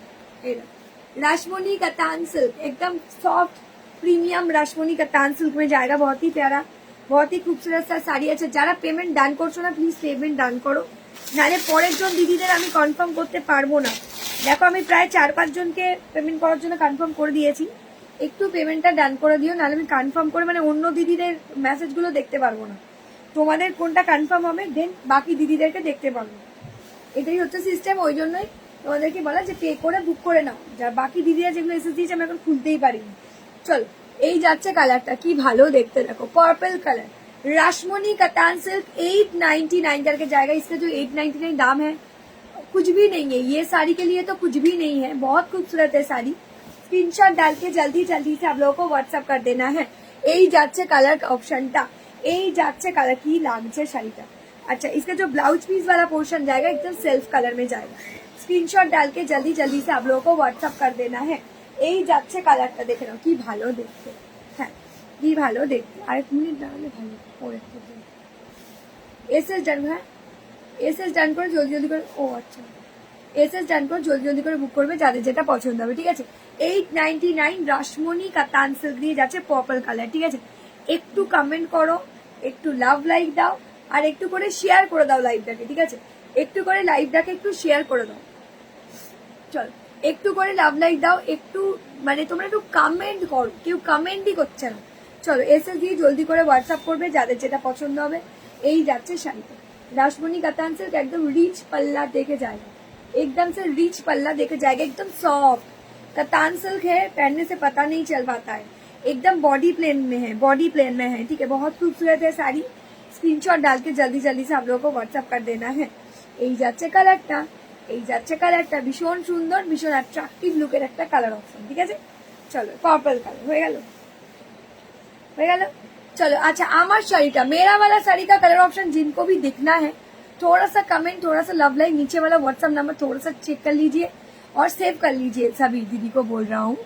राशमोनी कतान सिल्क, एकदम सॉफ्ट प्रीमियम राशमोनी कतान सिल्क में जाएगा, बहुत ही प्यारा, बहुत ही खूबसूरत सा শাড়ি আছে। যারা পেমেন্ট ডান করছো না প্লিজ পেমেন্ট ডান করো, নাহলে পরের জন দিদিদের আমি কনফার্ম করতে পারবো না। দেখো আমি প্রায় 4-5 জনকে পেমেন্ট করার জন্য কনফার্ম করে দিয়েছি, একটু পেমেন্টটা ডান করে দিও, নাহলে আমি কনফার্ম করে মানে অন্য দিদিদের মেসেজগুলো দেখতে পারবো না। তোমাদের কোনটা কনফার্ম হবে দেন বাকি দিদিদেরকে দেখতে পারবো, এটাই হচ্ছে সিস্টেম। ওই জন্যই তোমাদেরকে বলা যে পে করে বুক করে নাও, যা বাকি দিদিরা যেগুলো এসে দিয়েছে আমি এখন খুলতেই পারিনি। চলো এই যাচ্ছে কালারটা, কি ভালো দেখতে, দেখো पर्पल कलर राशमोनी कतान सिल्क 899 करके जाएगा। इसका जो 899 दाम है कुछ भी नहीं है, ये साड़ी के लिए तो कुछ भी नहीं है, बहुत खूबसूरत है साड़ी। स्क्रीनशॉट डाल के जल्दी जल्दी से आप लोगों को व्हाट्सअप कर देना है। এই যাচ্ছে কালার অপশনটা, এই যাচ্ছে কালার, কি লাগছে শাড়িটা। अच्छा इसका जो ब्लाउज पीस वाला पोर्शन जाएगा एकदम सेल्फ कलर में जाएगा। स्क्रीनशॉट डाल के जल्दी जल्दी से आप लोगों को व्हाट्सअप कर देना है। এই যাচ্ছে কালারটা, দেখে নাও কি ভালো দেখতে, হ্যাঁ কি ভালো দেখতে। আরেক মিনিট দাঁড়ালে ভালো, পরে এসএস ডান, হ্যাঁ এসএস ডান করে জলদি জলদি করে, ও আচ্ছা এসএস ডান করে জলদি জলদি করে বুক করবে যাদের যেটা পছন্দ হবে, ঠিক আছে। 899 রাশমণি কাতান সিল্ক দিয়ে যাচ্ছে পার্পল কালার, ঠিক আছে। একটু কমেন্ট করো, একটু লাভ লাইক দাও, আর একটু করে শেয়ার করে দাও লাইভটাকে, ঠিক আছে, একটু করে লাইভটাকে একটু শেয়ার করে দাও। চল একটু করে লাভ লাইক দাও, একটু মানে তোমরা একটু কমেন্ট করো, কেউ কমেন্টই করছে না। চলো এসএস দিয়ে জলদি করে হোয়াটসঅ্যাপ করবে যাদের যেটা পছন্দ হবে। এই যাচ্ছে শাড়িটা राशमोनी कतान सिल्क, एकदम रिच पल्ला देके जाएगा, एकदम से रिच पल्ला देके जाएगा, एकदम सॉफ्ट कतान सिल्क है, पहनने से पता नहीं चल पाता है, एकदम बॉडी प्लेन में है, बॉडी प्लेन में है, ठीक है, बहुत खूबसूरत है साड़ी। स्क्रीनशॉट डाल के जल्दी जल्दी से आप लोगों को व्हाट्सअप कर देना है। এই যাচ্ছে কালারটা, এই যাচ্ছে কালারটা, ভীষণ সুন্দর, ভীষণ অ্যাট্রাকটিভ লুকের একটা কালার অপশন, ঠিক আছে। চলো পার্পল কালার হয়ে গেল, হয়ে গেল। चलो अच्छा आमार साड़ी का, मेरा वाला साड़ी का कलर ऑप्शन जिनको भी दिखना है थोड़ा सा कमेंट, थोड़ा सा लव लाइक, नीचे वाला व्हाट्सएप नंबर थोड़ा सा चेक कर लीजिए और सेव कर लीजिए। सभी दीदी को बोल रहा हूँ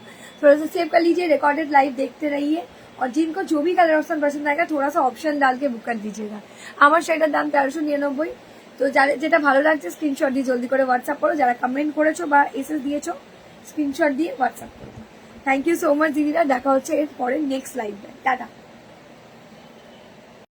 थोड़ा सा सेव कर लीजिए, रिकॉर्डेड लाइव देखते रहिए, और जिनको जो भी कलर ऑप्शन पसंद आएगा थोड़ा सा ऑप्शन डाल के बुक कर दीजिएगा। আমার শাড়িটার দাম 1399। তো যাদের যেটা ভালো লাগছে স্ক্রিনশট দিয়ে জলদি করে হোয়াটসঅ্যাপ করো, যারা কমেন্ট করেছো বা এসএস দিয়েছো স্ক্রিনশট দিয়ে হোয়াটসঅ্যাপ করো। থ্যাংক ইউ সো মাচ দিদিরা, দেখা হচ্ছে এর পরে নেক্সট লাইভে, টাটা।